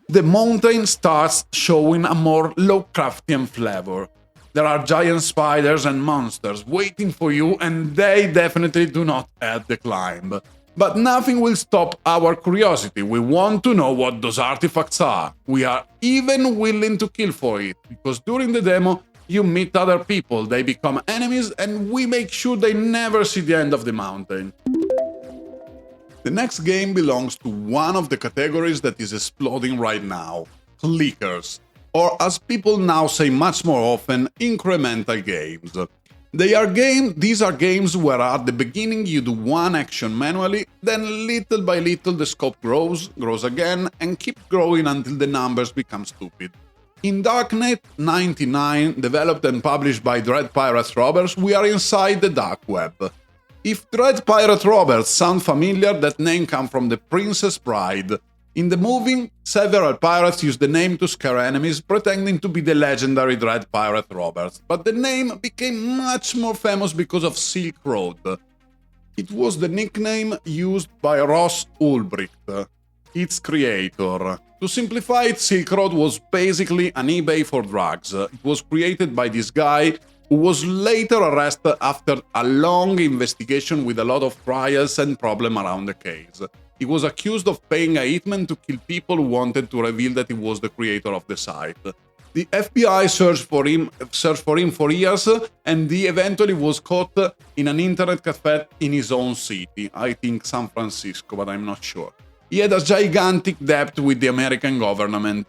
the mountain starts showing a more Lovecraftian flavor. There are giant spiders and monsters waiting for you, and they definitely do not help the climb. But nothing will stop our curiosity. We want to know what those artifacts are. We are even willing to kill for it, because during the demo you meet other people, they become enemies, and we make sure they never see the end of the mountain. The next game belongs to one of the categories that is exploding right now, clickers, or as people now say much more often, incremental games. These are games where at the beginning you do one action manually, then little by little the scope grows again, and keeps growing until the numbers become stupid. In Darknet 99, developed and published by Dread Pirate Roberts, we are inside the dark web. If Dread Pirate Roberts sound familiar, that name comes from The Princess Bride. In the movie, several pirates use the name to scare enemies, pretending to be the legendary Dread Pirate Roberts, but the name became much more famous because of Silk Road. It was the nickname used by Ross Ulbricht, its creator. To simplify it, Silk Road was basically an eBay for drugs. It was created by this guy, who was later arrested after a long investigation with a lot of trials and problems around the case. He was accused of paying a hitman to kill people who wanted to reveal that he was the creator of the site. The FBI searched for him for years, and he eventually was caught in an internet cafe in his own city, I think San Francisco, but I'm not sure. He had a gigantic debt with the American government.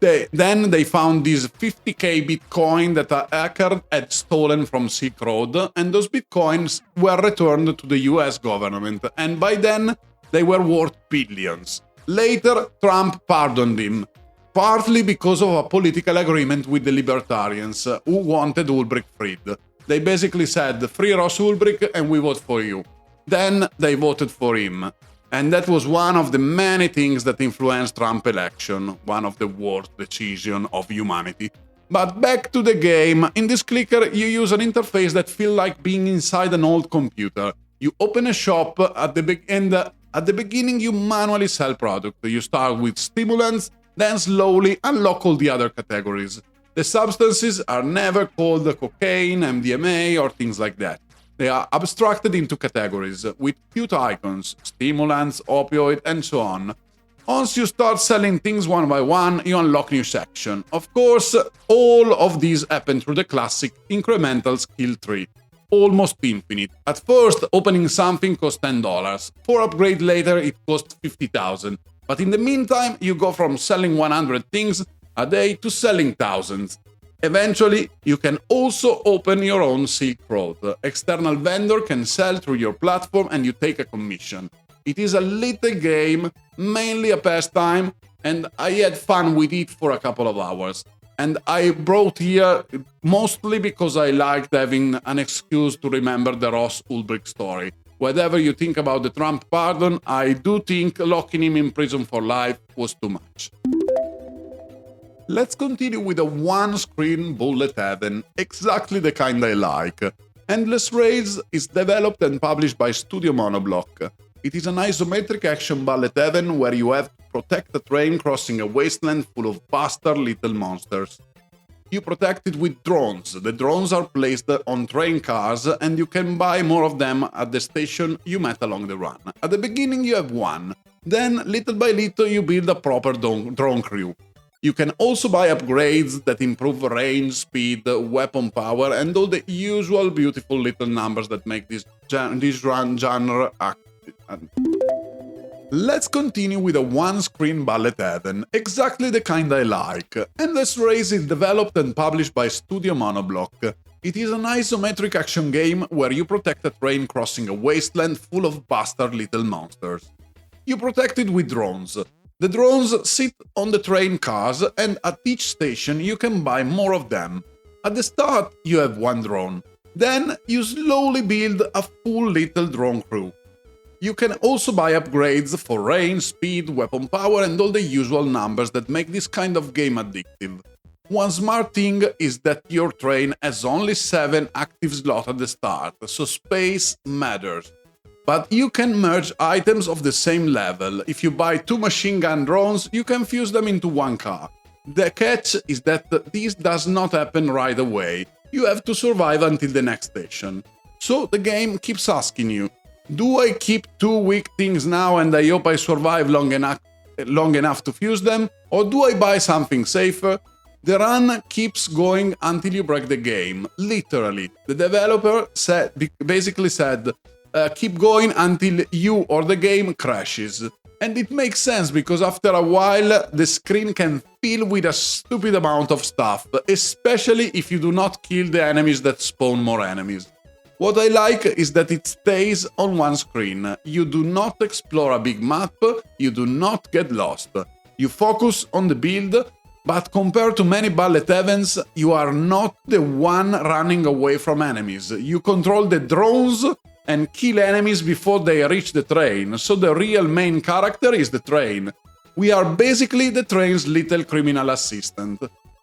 Then they found this 50k Bitcoin that a hacker had stolen from Silk Road, and those Bitcoins were returned to the US government, and by then they were worth billions. Later, Trump pardoned him, partly because of a political agreement with the libertarians, who wanted Ulbricht freed. They basically said, free Ross Ulbricht and we vote for you. Then they voted for him. And that was one of the many things that influenced Trump's election, one of the worst decisions of humanity. But back to the game. In this clicker, you use an interface that feels like being inside an old computer. You open a shop at the and At the beginning you manually sell product. You start with stimulants, then slowly unlock all the other categories. The substances are never called cocaine, MDMA or things like that. They are abstracted into categories with cute icons, stimulants, opioid and so on. Once you start selling things one by one, you unlock new section. Of course, all of these happen through the classic incremental skill tree. Almost infinite. At first, opening something costs $10. For upgrade later, it costs 50,000. But in the meantime, you go from selling 100 things a day to selling thousands. Eventually, you can also open your own Silk Road. External vendor can sell through your platform and you take a commission. It is a little game, mainly a pastime, and I had fun with it for a couple of hours. And I brought here mostly because I liked having an excuse to remember the Ross Ulbricht story. Whatever you think about the Trump pardon, I do think locking him in prison for life was too much. Let's continue with a one-screen bullet heaven, exactly the kind I like. Endless Raids is developed and published by Studio Monoblock. It is an isometric action bullet heaven where you have to protect a train crossing a wasteland full of bastard little monsters. You protect it with drones. The drones are placed on train cars and you can buy more of them at the station you met along the run. At the beginning you have one, then little by little you build a proper drone crew. You can also buy upgrades that improve range, speed, weapon power and all the usual beautiful little numbers that make this genre active. Let's continue with a one-screen bullet heaven, exactly the kind I like. Endless Raids is developed and published by Studio Monoblock. It is an isometric action game where you protect a train crossing a wasteland full of bastard little monsters. You protect it with drones. The drones sit on the train cars and at each station you can buy more of them. At the start you have one drone, then you slowly build a full little drone crew. You can also buy upgrades for range, speed, weapon power and all the usual numbers that make this kind of game addictive. One smart thing is that your train has only 7 active slots at the start, so space matters. But you can merge items of the same level. If you buy 2 machine gun drones, you can fuse them into one car. The catch is that this does not happen right away. You have to survive until the next station. So the game keeps asking you, do I keep 2 weak things now and I hope I survive long enough to fuse them? Or do I buy something safer? The run keeps going until you break the game, literally. The developer basically said, keep going until you or the game crashes. And it makes sense because after a while the screen can fill with a stupid amount of stuff, especially if you do not kill the enemies that spawn more enemies. What I like is that it stays on one screen. You do not explore a big map, you do not get lost. You focus on the build, but compared to many bullet heavens, you are not the one running away from enemies. You control the drones and kill enemies before they reach the train, so the real main character is the train. We are basically the train's little criminal assistant.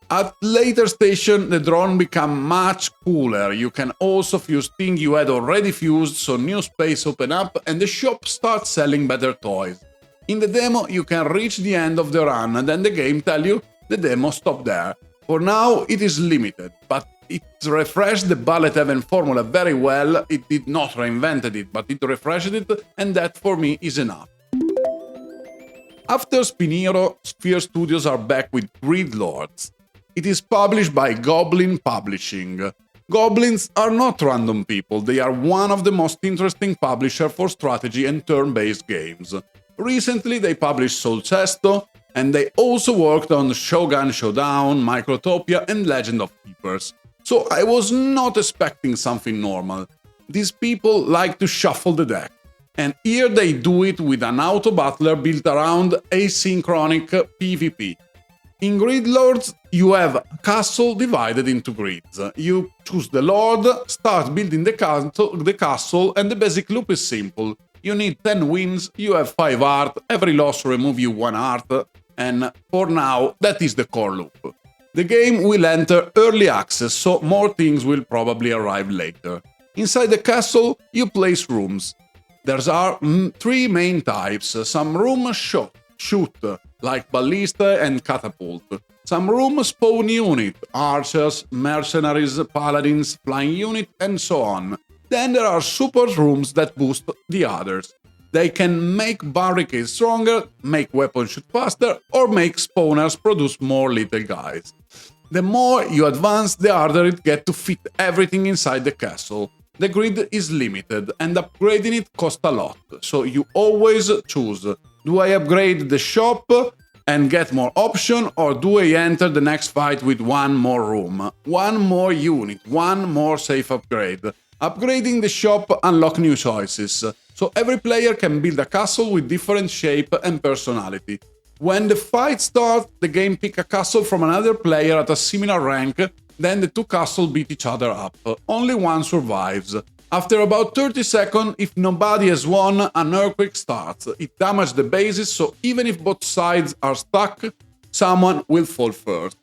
At later station, the drone become much cooler. You can also fuse things you had already fused, so new space open up and the shop starts selling better toys. In the demo, you can reach the end of the run and then the game tell you the demo stop there. For now, it is limited, but it refreshed the bullet heaven formula very well. It did not reinvent it, but it refreshed it, and that for me is enough. After Spinero, Sphere Studios are back with Gridlords. It is published by Goblin Publishing. Goblins are not random people, they are one of the most interesting publishers for strategy and turn-based games. Recently they published Solcesto, and they also worked on Shogun Showdown, Microtopia and Legend of Keepers. So I was not expecting something normal. These people like to shuffle the deck. And here they do it with an auto-battler built around asynchronic PvP. In Gridlords, you have a castle divided into grids. You choose the lord, start building the castle, and the basic loop is simple. You need 10 wins, you have 5 art, every loss remove you 1 art, and for now, that is the core loop. The game will enter early access, so more things will probably arrive later. Inside the castle, you place rooms. There are three main types. Some room shoot, like ballista and catapult. Some room spawn unit, archers, mercenaries, paladins, flying unit, and so on. Then there are super rooms that boost the others. They can make barricades stronger, make weapons shoot faster, or make spawners produce more little guys. The more you advance, the harder it gets to fit everything inside the castle. The grid is limited, and upgrading it costs a lot, so you always choose: do I upgrade the shop and get more option, or do I enter the next fight with one more room, one more unit, one more safe upgrade? Upgrading the shop unlocks new choices, so every player can build a castle with different shape and personality. When the fight starts, the game picks a castle from another player at a similar rank, then the two castles beat each other up. Only one survives. After about 30 seconds, if nobody has won, an earthquake starts. It damages the bases, so even if both sides are stuck, someone will fall first.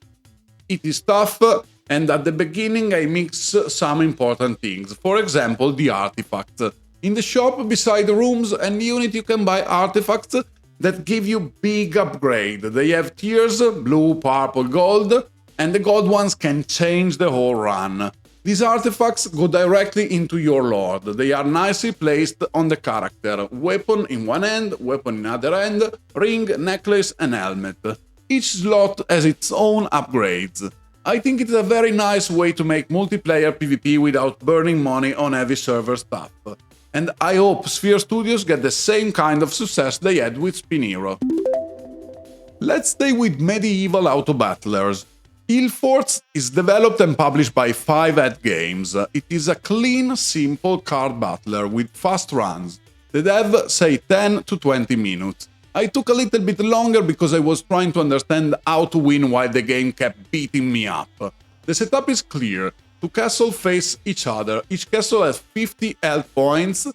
It is tough, and at the beginning I mix some important things. For example, the artifacts. In the shop, beside the rooms and unit, you can buy artifacts that give you big upgrade. They have tiers, blue, purple, gold, and the gold ones can change the whole run. These artifacts go directly into your lord. They are nicely placed on the character. Weapon in one end, weapon in other end, ring, necklace and helmet. Each slot has its own upgrades. I think it's a very nice way to make multiplayer PvP without burning money on heavy server stuff. And I hope Sphere Studios get the same kind of success they had with Spin Hero. Let's stay with medieval auto battlers. Hillforts is developed and published by 5 Games. It is a clean, simple card battler with fast runs. The dev say 10 to 20 minutes. I took a little bit longer because I was trying to understand how to win while the game kept beating me up. The setup is clear. Two castles face each other. Each castle has 50 health points.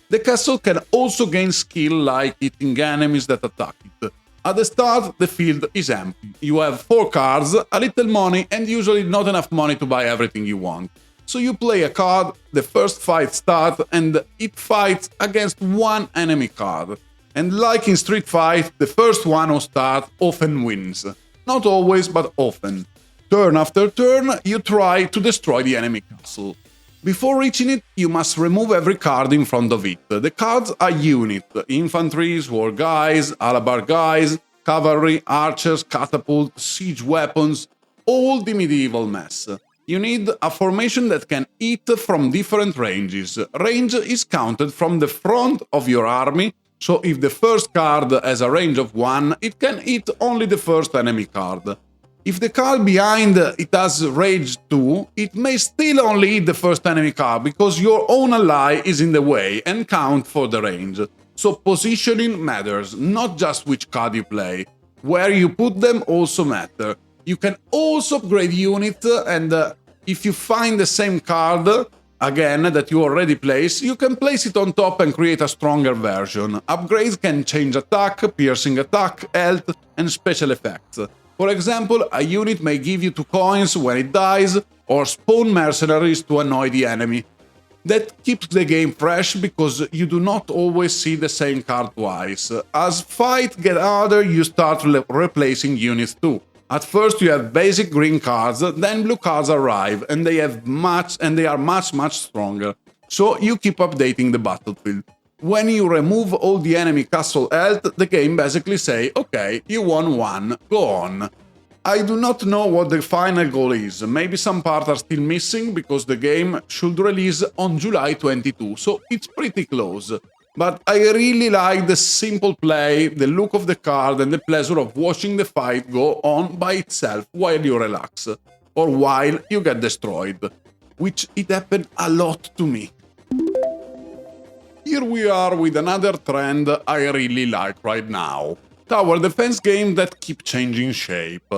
The castle can also gain skill like hitting enemies that attack it. At the start, the field is empty. You have 4 cards, a little money, and usually not enough money to buy everything you want. So you play a card, the first fight starts, and it fights against one enemy card. And like in Street Fight, the first one who starts often wins. Not always, but often. Turn after turn, you try to destroy the enemy castle. Before reaching it, you must remove every card in front of it. The cards are units: infantry, sword guys, alabar guys, cavalry, archers, catapult, siege weapons, all the medieval mess. You need a formation that can hit from different ranges. Range is counted from the front of your army, so if the first card has a range of 1, it can hit only the first enemy card. If the card behind it has range 2, it may still only hit the first enemy card because your own ally is in the way and count for the range. So positioning matters, not just which card you play. Where you put them also matter. You can also upgrade unit, and if you find the same card, again, that you already place, you can place it on top and create a stronger version. Upgrades can change attack, piercing attack, health, and special effects. For example, a unit may give you 2 coins when it dies, or spawn mercenaries to annoy the enemy. That keeps the game fresh because you do not always see the same card twice. As fights get harder, you start replacing units too. At first you have basic green cards, then blue cards arrive, and they are much stronger. So you keep updating the battlefield. When you remove all the enemy castle health, the game basically say, okay, you won 1, go on. I do not know what the final goal is. Maybe some parts are still missing because the game should release on July 22, so it's pretty close. But I really like the simple play, the look of the card, and the pleasure of watching the fight go on by itself while you relax, or while you get destroyed, which it happened a lot to me. Here we are with another trend I really like right now. Tower defense games that keep changing shape.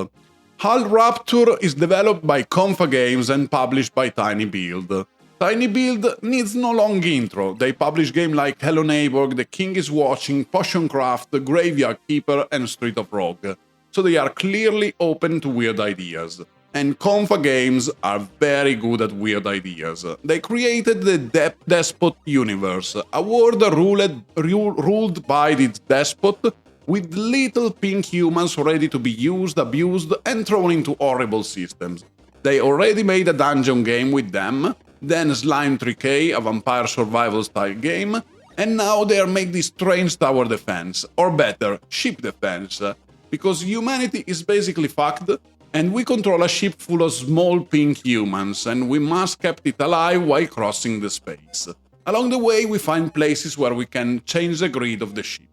Rupture is developed by Confa Games and published by Tiny Build. Tiny Build needs no long intro. They publish games like Hello Neighbor, The King is Watching, Potioncraft, Graveyard Keeper and Street of Rogue. So they are clearly open to weird ideas. And Confa Games are very good at weird ideas. They created the Despot universe, a world ruled by this despot, with little pink humans ready to be used, abused, and thrown into horrible systems. They already made a dungeon game with them, then Slime 3K, a vampire survival style game, and now they are making this strange tower defense, or better, ship defense, because humanity is basically fucked, and we control a ship full of small pink humans, and we must keep it alive while crossing the space. Along the way, we find places where we can change the grid of the ship.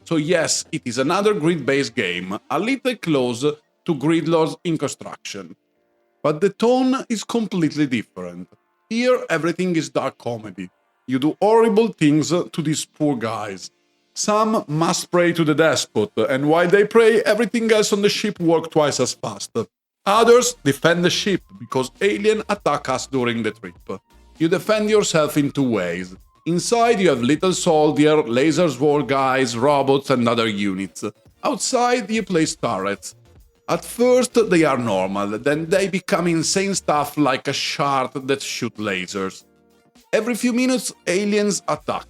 So yes, it is another grid-based game, a little close to Gridlords in construction. But the tone is completely different. Here, everything is dark comedy. You do horrible things to these poor guys. Some must pray to the despot, and while they pray, everything else on the ship works twice as fast. Others defend the ship, because aliens attack us during the trip. You defend yourself in two ways. Inside you have little soldier, laser sword guys, robots and other units. Outside you place turrets. At first they are normal, then they become insane stuff like a shard that shoots lasers. Every few minutes aliens attack.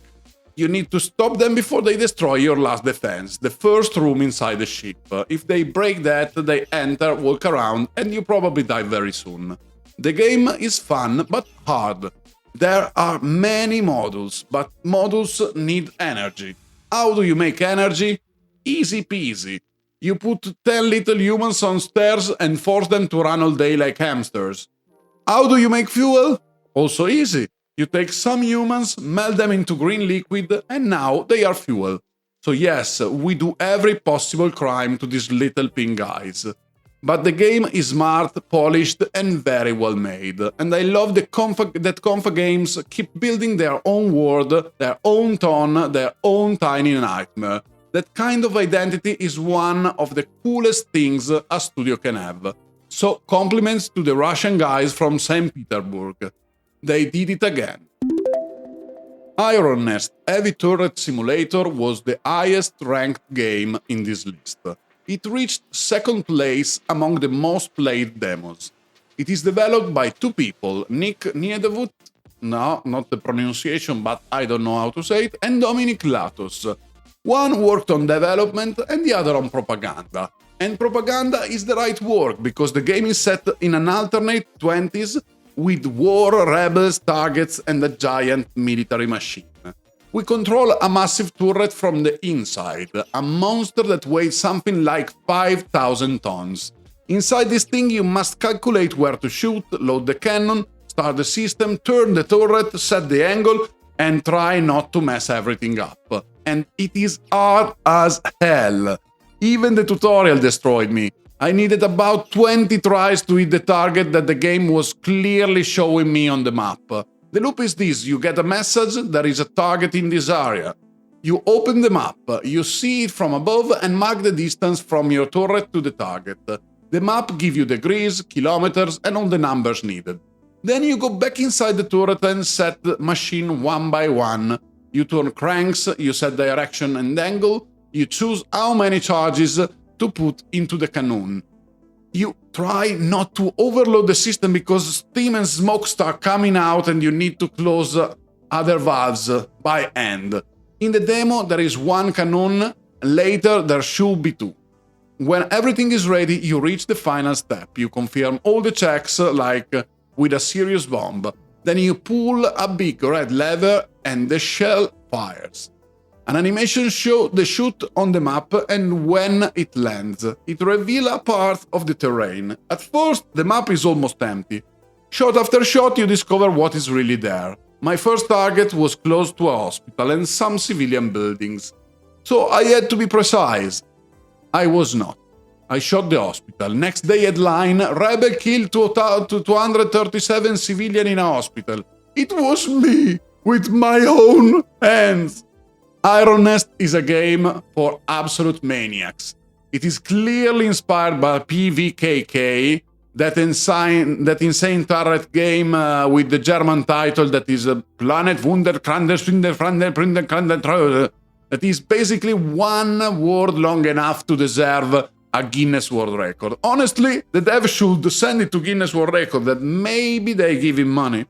You need to stop them before they destroy your last defense, the first room inside the ship. If they break that, they enter, walk around, and you probably die very soon. The game is fun, but hard. There are many modules, but modules need energy. How do you make energy? Easy peasy. You put 10 little humans on stairs and force them to run all day like hamsters. How do you make fuel? Also easy. You take some humans, melt them into green liquid, and now they are fuel. So yes, we do every possible crime to these little pink guys. But the game is smart, polished, and very well made. And I love that Confa Games keep building their own world, their own tone, their own tiny nightmare. That kind of identity is one of the coolest things a studio can have. So compliments to the Russian guys from St. Petersburg. They did it again. Iron Nest Heavy Turret Simulator was the highest ranked game in this list. It reached second place among the most played demos. It is developed by two people, Nick Niedevut, no, not the pronunciation, but I don't know how to say it, and Dominic Latos. One worked on development and the other on propaganda. And propaganda is the right word, because the game is set in an alternate 20s with war, rebels, targets, and a giant military machine. We control a massive turret from the inside, a monster that weighs something like 5,000 tons. Inside this thing you must calculate where to shoot, load the cannon, start the system, turn the turret, set the angle, and try not to mess everything up. And it is hard as hell. Even the tutorial destroyed me. I needed about 20 tries to hit the target that the game was clearly showing me on the map. The loop is this: you get a message, there is a target in this area. You open the map, you see it from above and mark the distance from your turret to the target. The map gives you degrees, kilometers and all the numbers needed. Then you go back inside the turret and set the machine one by one. You turn cranks, you set direction and angle, you choose how many charges to put into the cannon. You try not to overload the system because steam and smoke start coming out and you need to close other valves by hand. In the demo there is one cannon, later there should be two. When everything is ready, you reach the final step. You confirm all the checks like with a serious bomb. Then you pull a big red lever and the shell fires. An animation shows the shoot on the map, and when it lands, it reveals a part of the terrain. At first, the map is almost empty. Shot after shot, you discover what is really there. My first target was close to a hospital and some civilian buildings. So I had to be precise. I was not. I shot the hospital. Next day headline, Rebel killed 237 civilians in a hospital. It was me, with my own hands. Iron Nest is a game for absolute maniacs. It is clearly inspired by PVKK, that insane turret game with the German title that is Planet that is basically one word long enough to deserve a Guinness World Record. Honestly, the dev should send it to Guinness World Record that maybe they give him money.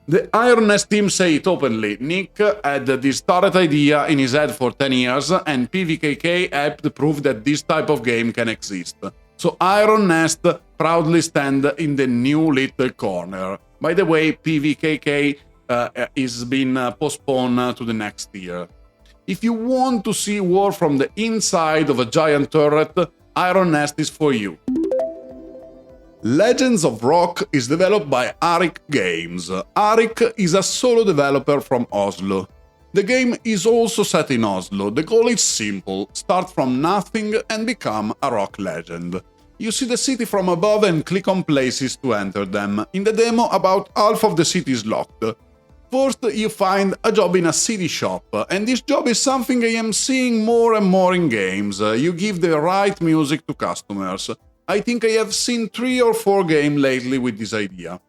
The Iron Nest team say it openly. Nick had this started idea in his head for 10 years and PVKK helped prove that this type of game can exist. So Iron Nest proudly stand in the new little corner. By the way, PVKK is been postponed to the next year. If you want to see war from the inside of a giant turret, Iron Nest is for you. Legends of Rock is developed by Arik Games. Arik is a solo developer from Oslo. The game is also set in Oslo. The goal is simple: start from nothing and become a rock legend. You see the city from above and click on places to enter them. In the demo, about half of the city is locked. First, you find a job in a city shop, and this job is something I am seeing more and more in games. You give the right music to customers. I think I have seen 3 or 4 games lately with this idea.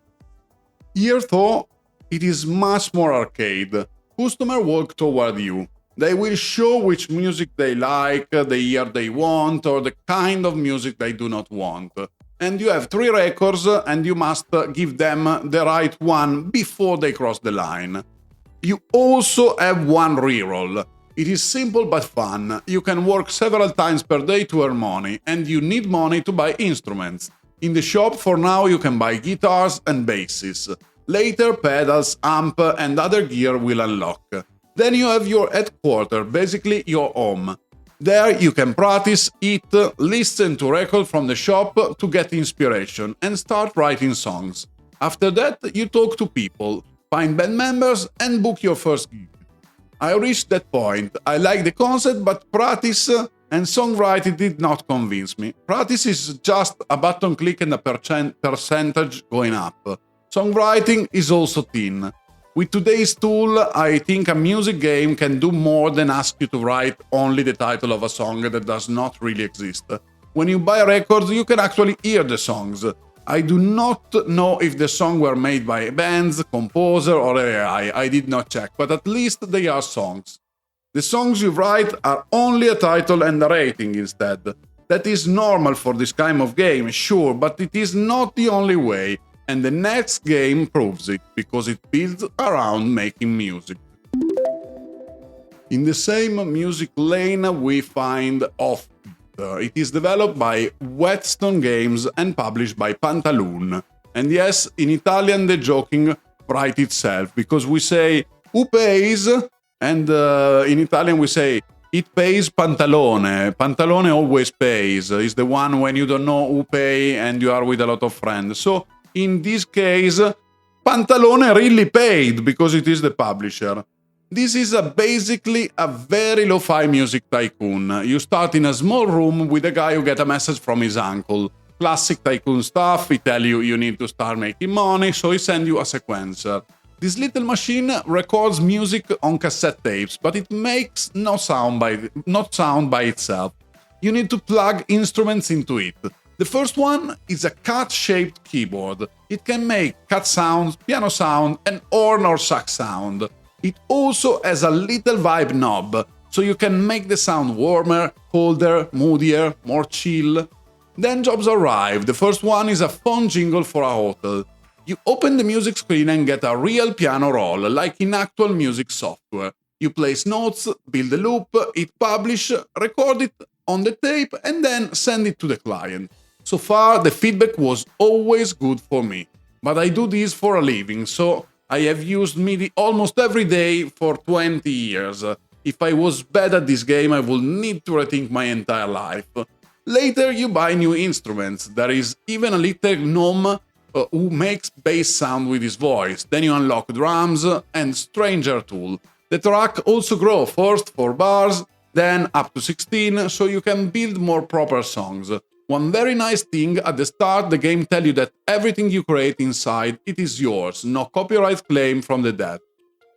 Here, though, it is much more arcade. Customers walk toward you. They will show which music they like, the year they want, or the kind of music they do not want. And you have 3 records, and you must give them the right one before they cross the line. You also have 1 reroll. It is simple but fun. You can work several times per day to earn money, and you need money to buy instruments. In the shop for now you can buy guitars and basses. Later pedals, amp and other gear will unlock. Then you have your headquarters, basically your home. There you can practice, eat, listen to records from the shop to get inspiration and start writing songs. After that you talk to people, find band members and book your first gig. I reached that point. I like the concept, but practice and songwriting did not convince me. Practice is just a button click and a percentage going up. Songwriting is also thin. With today's tool, I think a music game can do more than ask you to write only the title of a song that does not really exist. When you buy records, you can actually hear the songs. I do not know if the songs were made by bands, composer or AI, I did not check, but at least they are songs. The songs you write are only a title and a rating instead. That is normal for this kind of game, sure, but it is not the only way. And the next game proves it, because it builds around making music. In the same music lane we find Offbeat. It is developed by Whetstone Games and published by Pantaloon. And yes, in Italian the joking writes itself, because we say who pays, and in Italian we say it pays Pantalone. Pantalone always pays. It's the one when you don't know who pay and you are with a lot of friends. So in this case, Pantalone really paid because it is the publisher. This is basically a very lo-fi music tycoon. You start in a small room with a guy who gets a message from his uncle. Classic tycoon stuff, he tells you you need to start making money, so he sends you a sequencer. This little machine records music on cassette tapes, but it makes not sound by itself. You need to plug instruments into it. The first one is a cat-shaped keyboard. It can make cat sounds, piano sound, and horn or sax sound. It also has a little vibe knob, so you can make the sound warmer, colder, moodier, more chill. Then jobs arrive. The first one is a phone jingle for a hotel. You open the music screen and get a real piano roll, like in actual music software. You place notes, build a loop, hit publish, record it on the tape, and then send it to the client. So far, the feedback was always good for me. But I do this for a living, so I have used MIDI almost every day for 20 years. If I was bad at this game, I would need to rethink my entire life. Later, you buy new instruments. There is even a little gnome who makes bass sound with his voice. Then you unlock drums and Stranger Tool. The track also grows, first 4 bars, then up to 16, so you can build more proper songs. One very nice thing, at the start the game tells you that everything you create inside, it is yours, no copyright claim from the dead.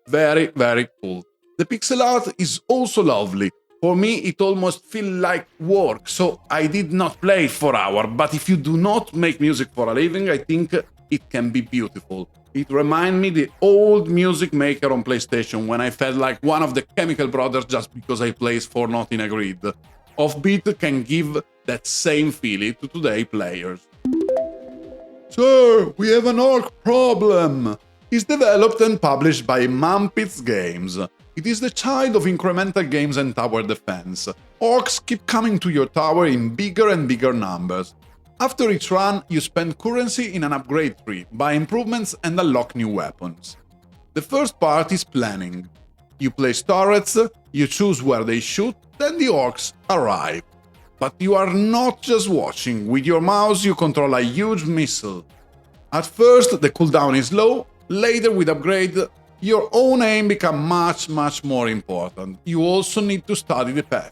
Very, very cool. The pixel art is also lovely. For me it almost feels like work, so I did not play it for hours, but if you do not make music for a living, I think it can be beautiful. It reminds me the old Music Maker on PlayStation, when I felt like one of the Chemical Brothers just because I placed 4 notes in a grid. Offbeat can give that same feeling to today players. Sir, we have an orc problem! It's developed and published by Mumpitz Games. It is the child of incremental games and tower defense. Orcs keep coming to your tower in bigger and bigger numbers. After each run, you spend currency in an upgrade tree, buy improvements and unlock new weapons. The first part is planning. You place turrets, you choose where they shoot, then the orcs arrive. But you are not just watching. With your mouse you control a huge missile. At first the cooldown is low, later with upgrade your own aim becomes much more important. You also need to study the path.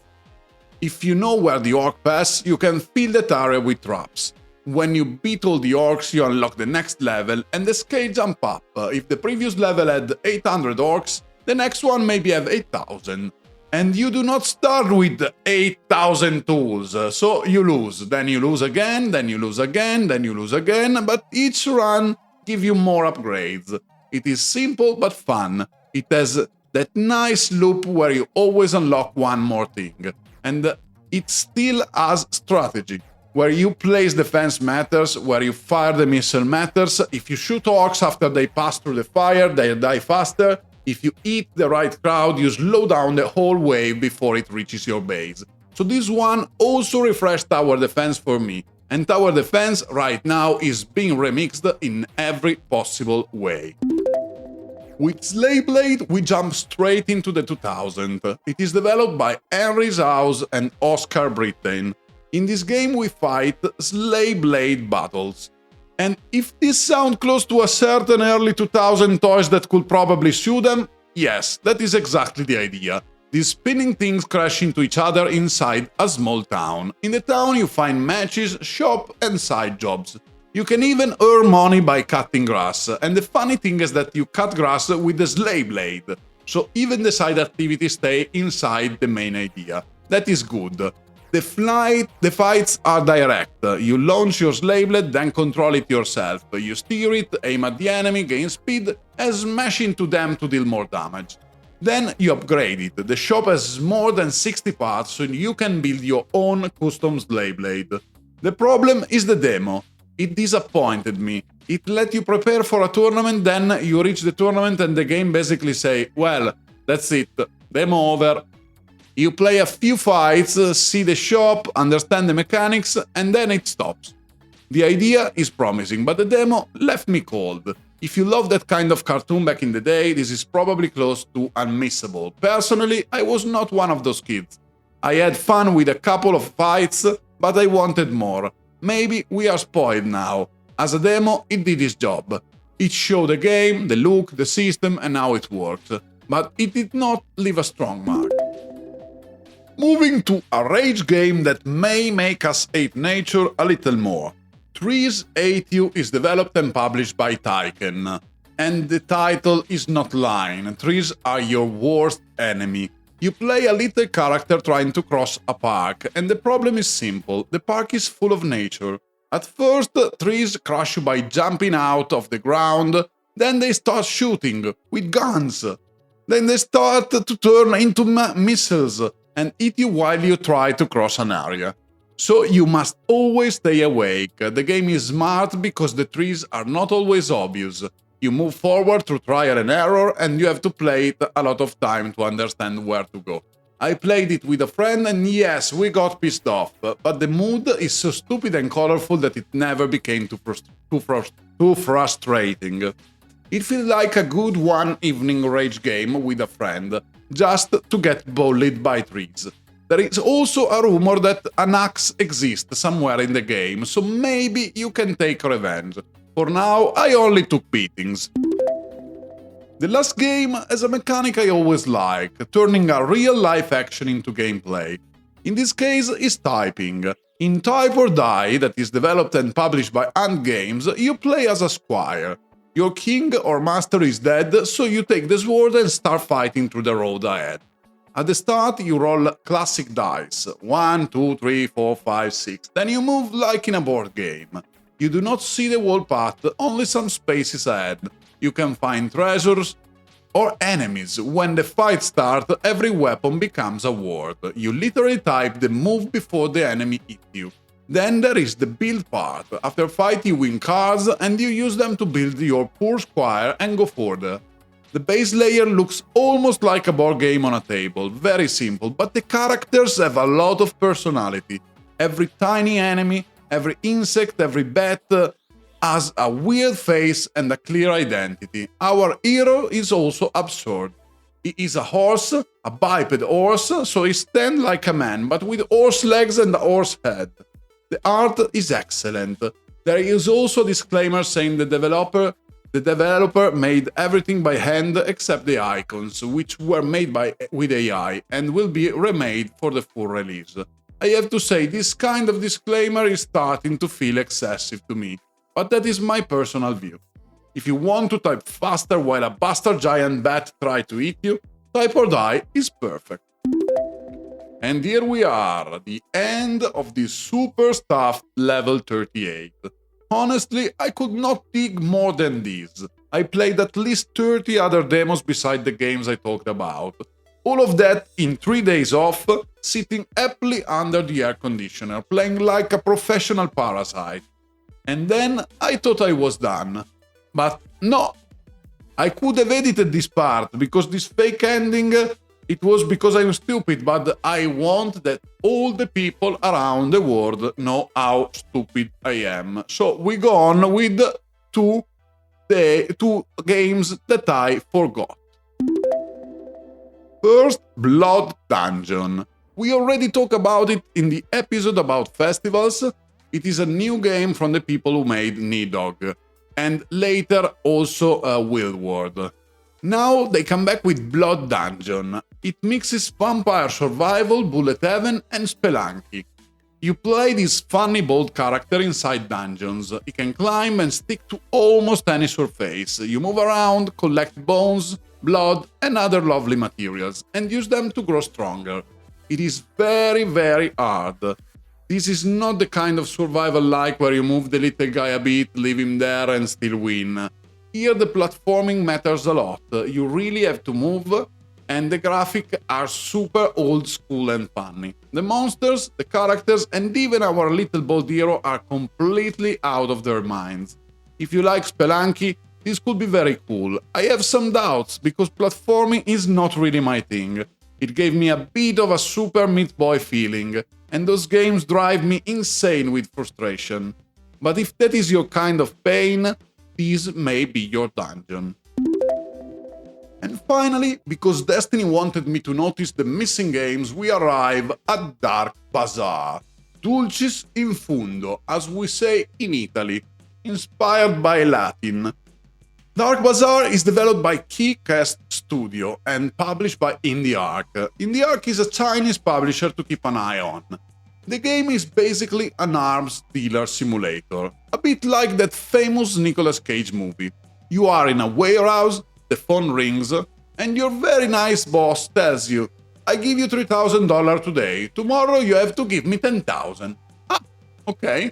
If you know where the orc pass, you can fill that area with traps. When you beat all the orcs, you unlock the next level and the scale jump up. If the previous level had 800 orcs, the next one maybe have 8000. And you do not start with 8000 tools, so you lose. Then you lose again, then you lose again, then you lose again, but each run gives you more upgrades. It is simple but fun. It has that nice loop where you always unlock one more thing. And it still has strategy. Where you place defense matters, where you fire the missile matters. If you shoot orcs after they pass through the fire, they die faster. If you hit the right crowd, you slow down the whole wave before it reaches your base. So this one also refreshed tower defense for me. And tower defense right now is being remixed in every possible way. With Slayblade, we jump straight into the 2000. It is developed by Henry House and Oscar Brittain. In this game we fight Slayblade battles. And if this sounds close to a certain early 2000 toys that could probably sue them, yes, that is exactly the idea. These spinning things crash into each other inside a small town. In the town you find matches, shop and side jobs. You can even earn money by cutting grass, and the funny thing is that you cut grass with the sleigh blade, so even the side activities stay inside the main idea. That is good. The fights are direct. You launch your sleigh blade, then control it yourself. You steer it, aim at the enemy, gain speed, and smash into them to deal more damage. Then you upgrade it. The shop has more than 60 parts, so you can build your own custom sleigh blade. The problem is the demo. It disappointed me. It let you prepare for a tournament, then you reach the tournament and the game basically say, well, that's it, demo over. You play a few fights, see the shop, understand the mechanics, and then it stops. The idea is promising, but the demo left me cold. If you love that kind of cartoon back in the day, this is probably close to unmissable. Personally, I was not one of those kids. I had fun with a couple of fights, but I wanted more. Maybe we are spoiled now. As a demo, it did its job. It showed the game, the look, the system, and how it worked. But it did not leave a strong mark. Moving to a rage game that may make us hate nature a little more. Trees Hate You is developed and published by Taiken. And the title is not lying. Trees are your worst enemy. You play a little character trying to cross a park, and the problem is simple. The park is full of nature. At first, trees crush you by jumping out of the ground, then they start shooting with guns. Then they start to turn into missiles and eat you while you try to cross an area. So you must always stay awake. The game is smart because the trees are not always obvious. You move forward through trial and error and you have to play it a lot of time to understand where to go. I played it with a friend and yes, we got pissed off, but the mood is so stupid and colorful that it never became too frustrating. It feels like a good one-evening rage game with a friend, just to get bullied by trees. There is also a rumor that an axe exists somewhere in the game, so maybe you can take revenge. For now, I only took beatings. The last game has a mechanic I always like, turning a real-life action into gameplay. In this case, is typing. In Type or Die, that is developed and published by Ant Games, you play as a squire. Your king or master is dead, so you take the sword and start fighting through the road ahead. At the start, you roll classic dice, 1, 2, 3, 4, 5, 6, then you move like in a board game. You do not see the whole path, only some spaces ahead. You can find treasures, or enemies. When the fight starts, every weapon becomes a word. You literally type the move before the enemy hits you. Then there is the build part. After fight you win cards and you use them to build your poor squire and go further. The base layer looks almost like a board game on a table, very simple, but the characters have a lot of personality. Every tiny enemy, every insect, every bat has a weird face and a clear identity. Our hero is also absurd. He is a horse, a biped horse, so he stands like a man, but with horse legs and a horse head. The art is excellent. There is also a disclaimer saying the developer made everything by hand except the icons, which were made with AI and will be remade for the full release. I have to say, this kind of disclaimer is starting to feel excessive to me, but that is my personal view. If you want to type faster while a bastard giant bat tries to eat you, Type or Die is perfect. And here we are, the end of this super stuffed level 38. Honestly, I could not dig more than this. I played at least 30 other demos beside the games I talked about. All of that in 3 days off, sitting happily under the air conditioner, playing like a professional parasite. And then I thought I was done. But no, I could have edited this part, because this fake ending, it was because I'm stupid, but I want that all the people around the world know how stupid I am. So we go on with two games that I forgot. First, Blood Dungeon. We already talked about it in the episode about festivals. It is a new game from the people who made Nidhogg, and later also Wildward. Now they come back with Blood Dungeon. It mixes vampire survival, bullet heaven, and spelunky. You play this funny bold character inside dungeons. He can climb and stick to almost any surface. You move around, collect bones, blood, and other lovely materials, and use them to grow stronger. It is very, very hard. This is not the kind of survival-like where you move the little guy a bit, leave him there, and still win. Here the platforming matters a lot. You really have to move, and the graphics are super old school and funny. The monsters, the characters, and even our little bold hero are completely out of their minds. If you like Spelunky, this could be very cool. I have some doubts, because platforming is not really my thing. It gave me a bit of a Super Meat Boy feeling, and those games drive me insane with frustration. But if that is your kind of pain, this may be your dungeon. And finally, because Destiny wanted me to notice the missing games, we arrive at Dark Bazaar. Dulcis in fundo, as we say in Italy, inspired by Latin. Dark Bazaar is developed by Keycast Studio and published by INDIECA. INDIECA is a Chinese publisher to keep an eye on. The game is basically an arms dealer simulator, a bit like that famous Nicolas Cage movie. You are in a warehouse, the phone rings, and your very nice boss tells you, "I give you $3,000 today, tomorrow you have to give me 10,000. Ah, okay.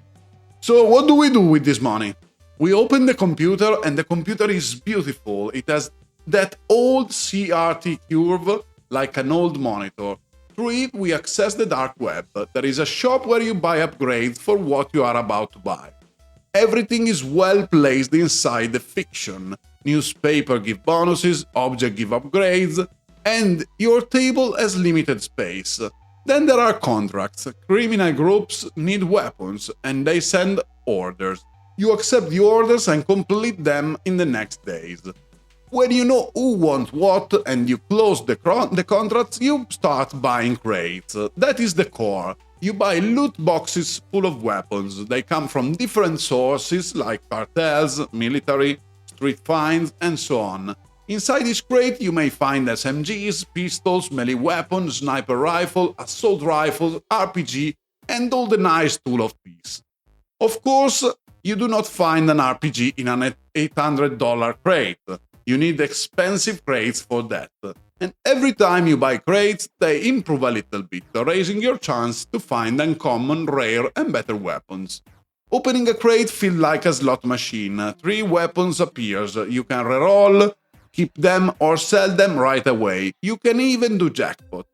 So what do we do with this money? We open the computer, and the computer is beautiful. It has that old CRT curve, like an old monitor. Through it, we access the dark web. There is a shop where you buy upgrades for what you are about to buy. Everything is well placed inside the fiction. Newspaper give bonuses, objects give upgrades, and your table has limited space. Then there are contracts. Criminal groups need weapons, and they send orders. You accept the orders and complete them in the next days. When you know who wants what and you close the contracts, you start buying crates. That is the core. You buy loot boxes full of weapons. They come from different sources like cartels, military, street finds, and so on. Inside each crate you may find SMGs, pistols, melee weapons, sniper rifle, assault rifle, RPG, and all the nice tool of peace. Of course, you do not find an RPG in an $800 crate. You need expensive crates for that. And every time you buy crates, they improve a little bit, raising your chance to find uncommon, rare, and better weapons. Opening a crate feels like a slot machine. 3 weapons appears. You can reroll keep them or sell them right away. You can even do jackpot.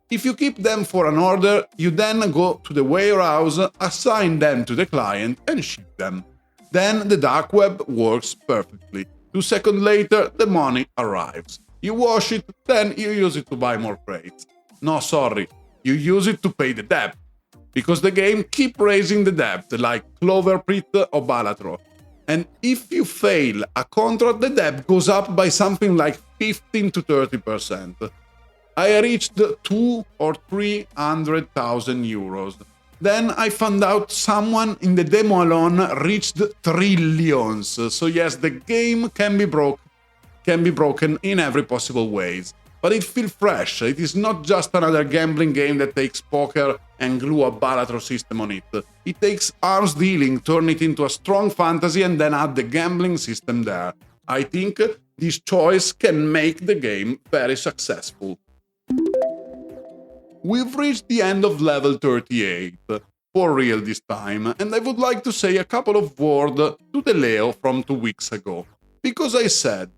If you keep them for an order, you then go to the warehouse, assign them to the client and ship them. Then the dark web works perfectly. 2 seconds later, the money arrives. You wash it, then you use it to buy more crates. No, sorry, you use it to pay the debt. Because the game keep raising the debt, like Cloverpit or Balatro. And if you fail a contract, the debt goes up by something like 15 to 30%. I reached 200,000 or 300,000 euros. Then I found out someone in the demo alone reached trillions. So yes, the game can be broken in every possible ways. But it feels fresh. It is not just another gambling game that takes poker and glue a Balatro system on it. It takes arms dealing, turn it into a strong fantasy and then add the gambling system there. I think this choice can make the game very successful. We've reached the end of level 38, for real this time, and I would like to say a couple of words to the Leo from 2 weeks ago. Because I said,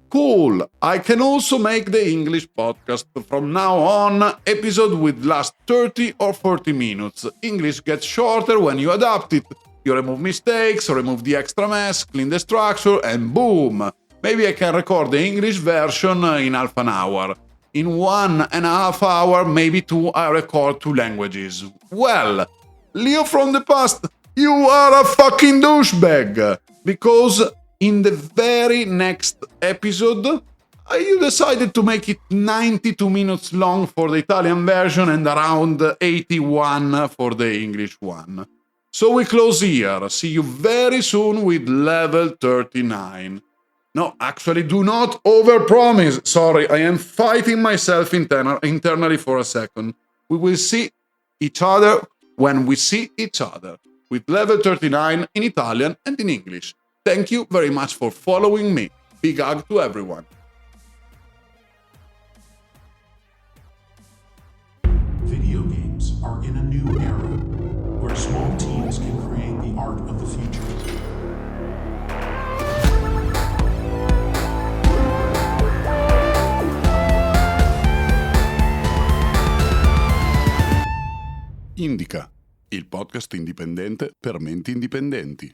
cool, I can also make the English podcast from now on, episode with last 30 or 40 minutes. English gets shorter when you adapt it. You remove mistakes, remove the extra mess, clean the structure, and boom! Maybe I can record the English version in half an hour. In 1.5 hours, maybe 2, I record 2 languages. Well, Leo from the past, you are a fucking douchebag! Because in the very next episode, you decided to make it 92 minutes long for the Italian version and around 81 for the English one. So we close here. See you very soon with level 39. No, actually, do not overpromise. Sorry, I am fighting myself internally for a second. We will see each other when we see each other, with level 39 in Italian and in English. Thank you very much for following me. Big hug to everyone. Video games are in a new era, where small teams can create the art of the future. INDIECA, il podcast indipendente per menti indipendenti.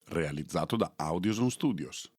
Realizzato da Audioson Studios.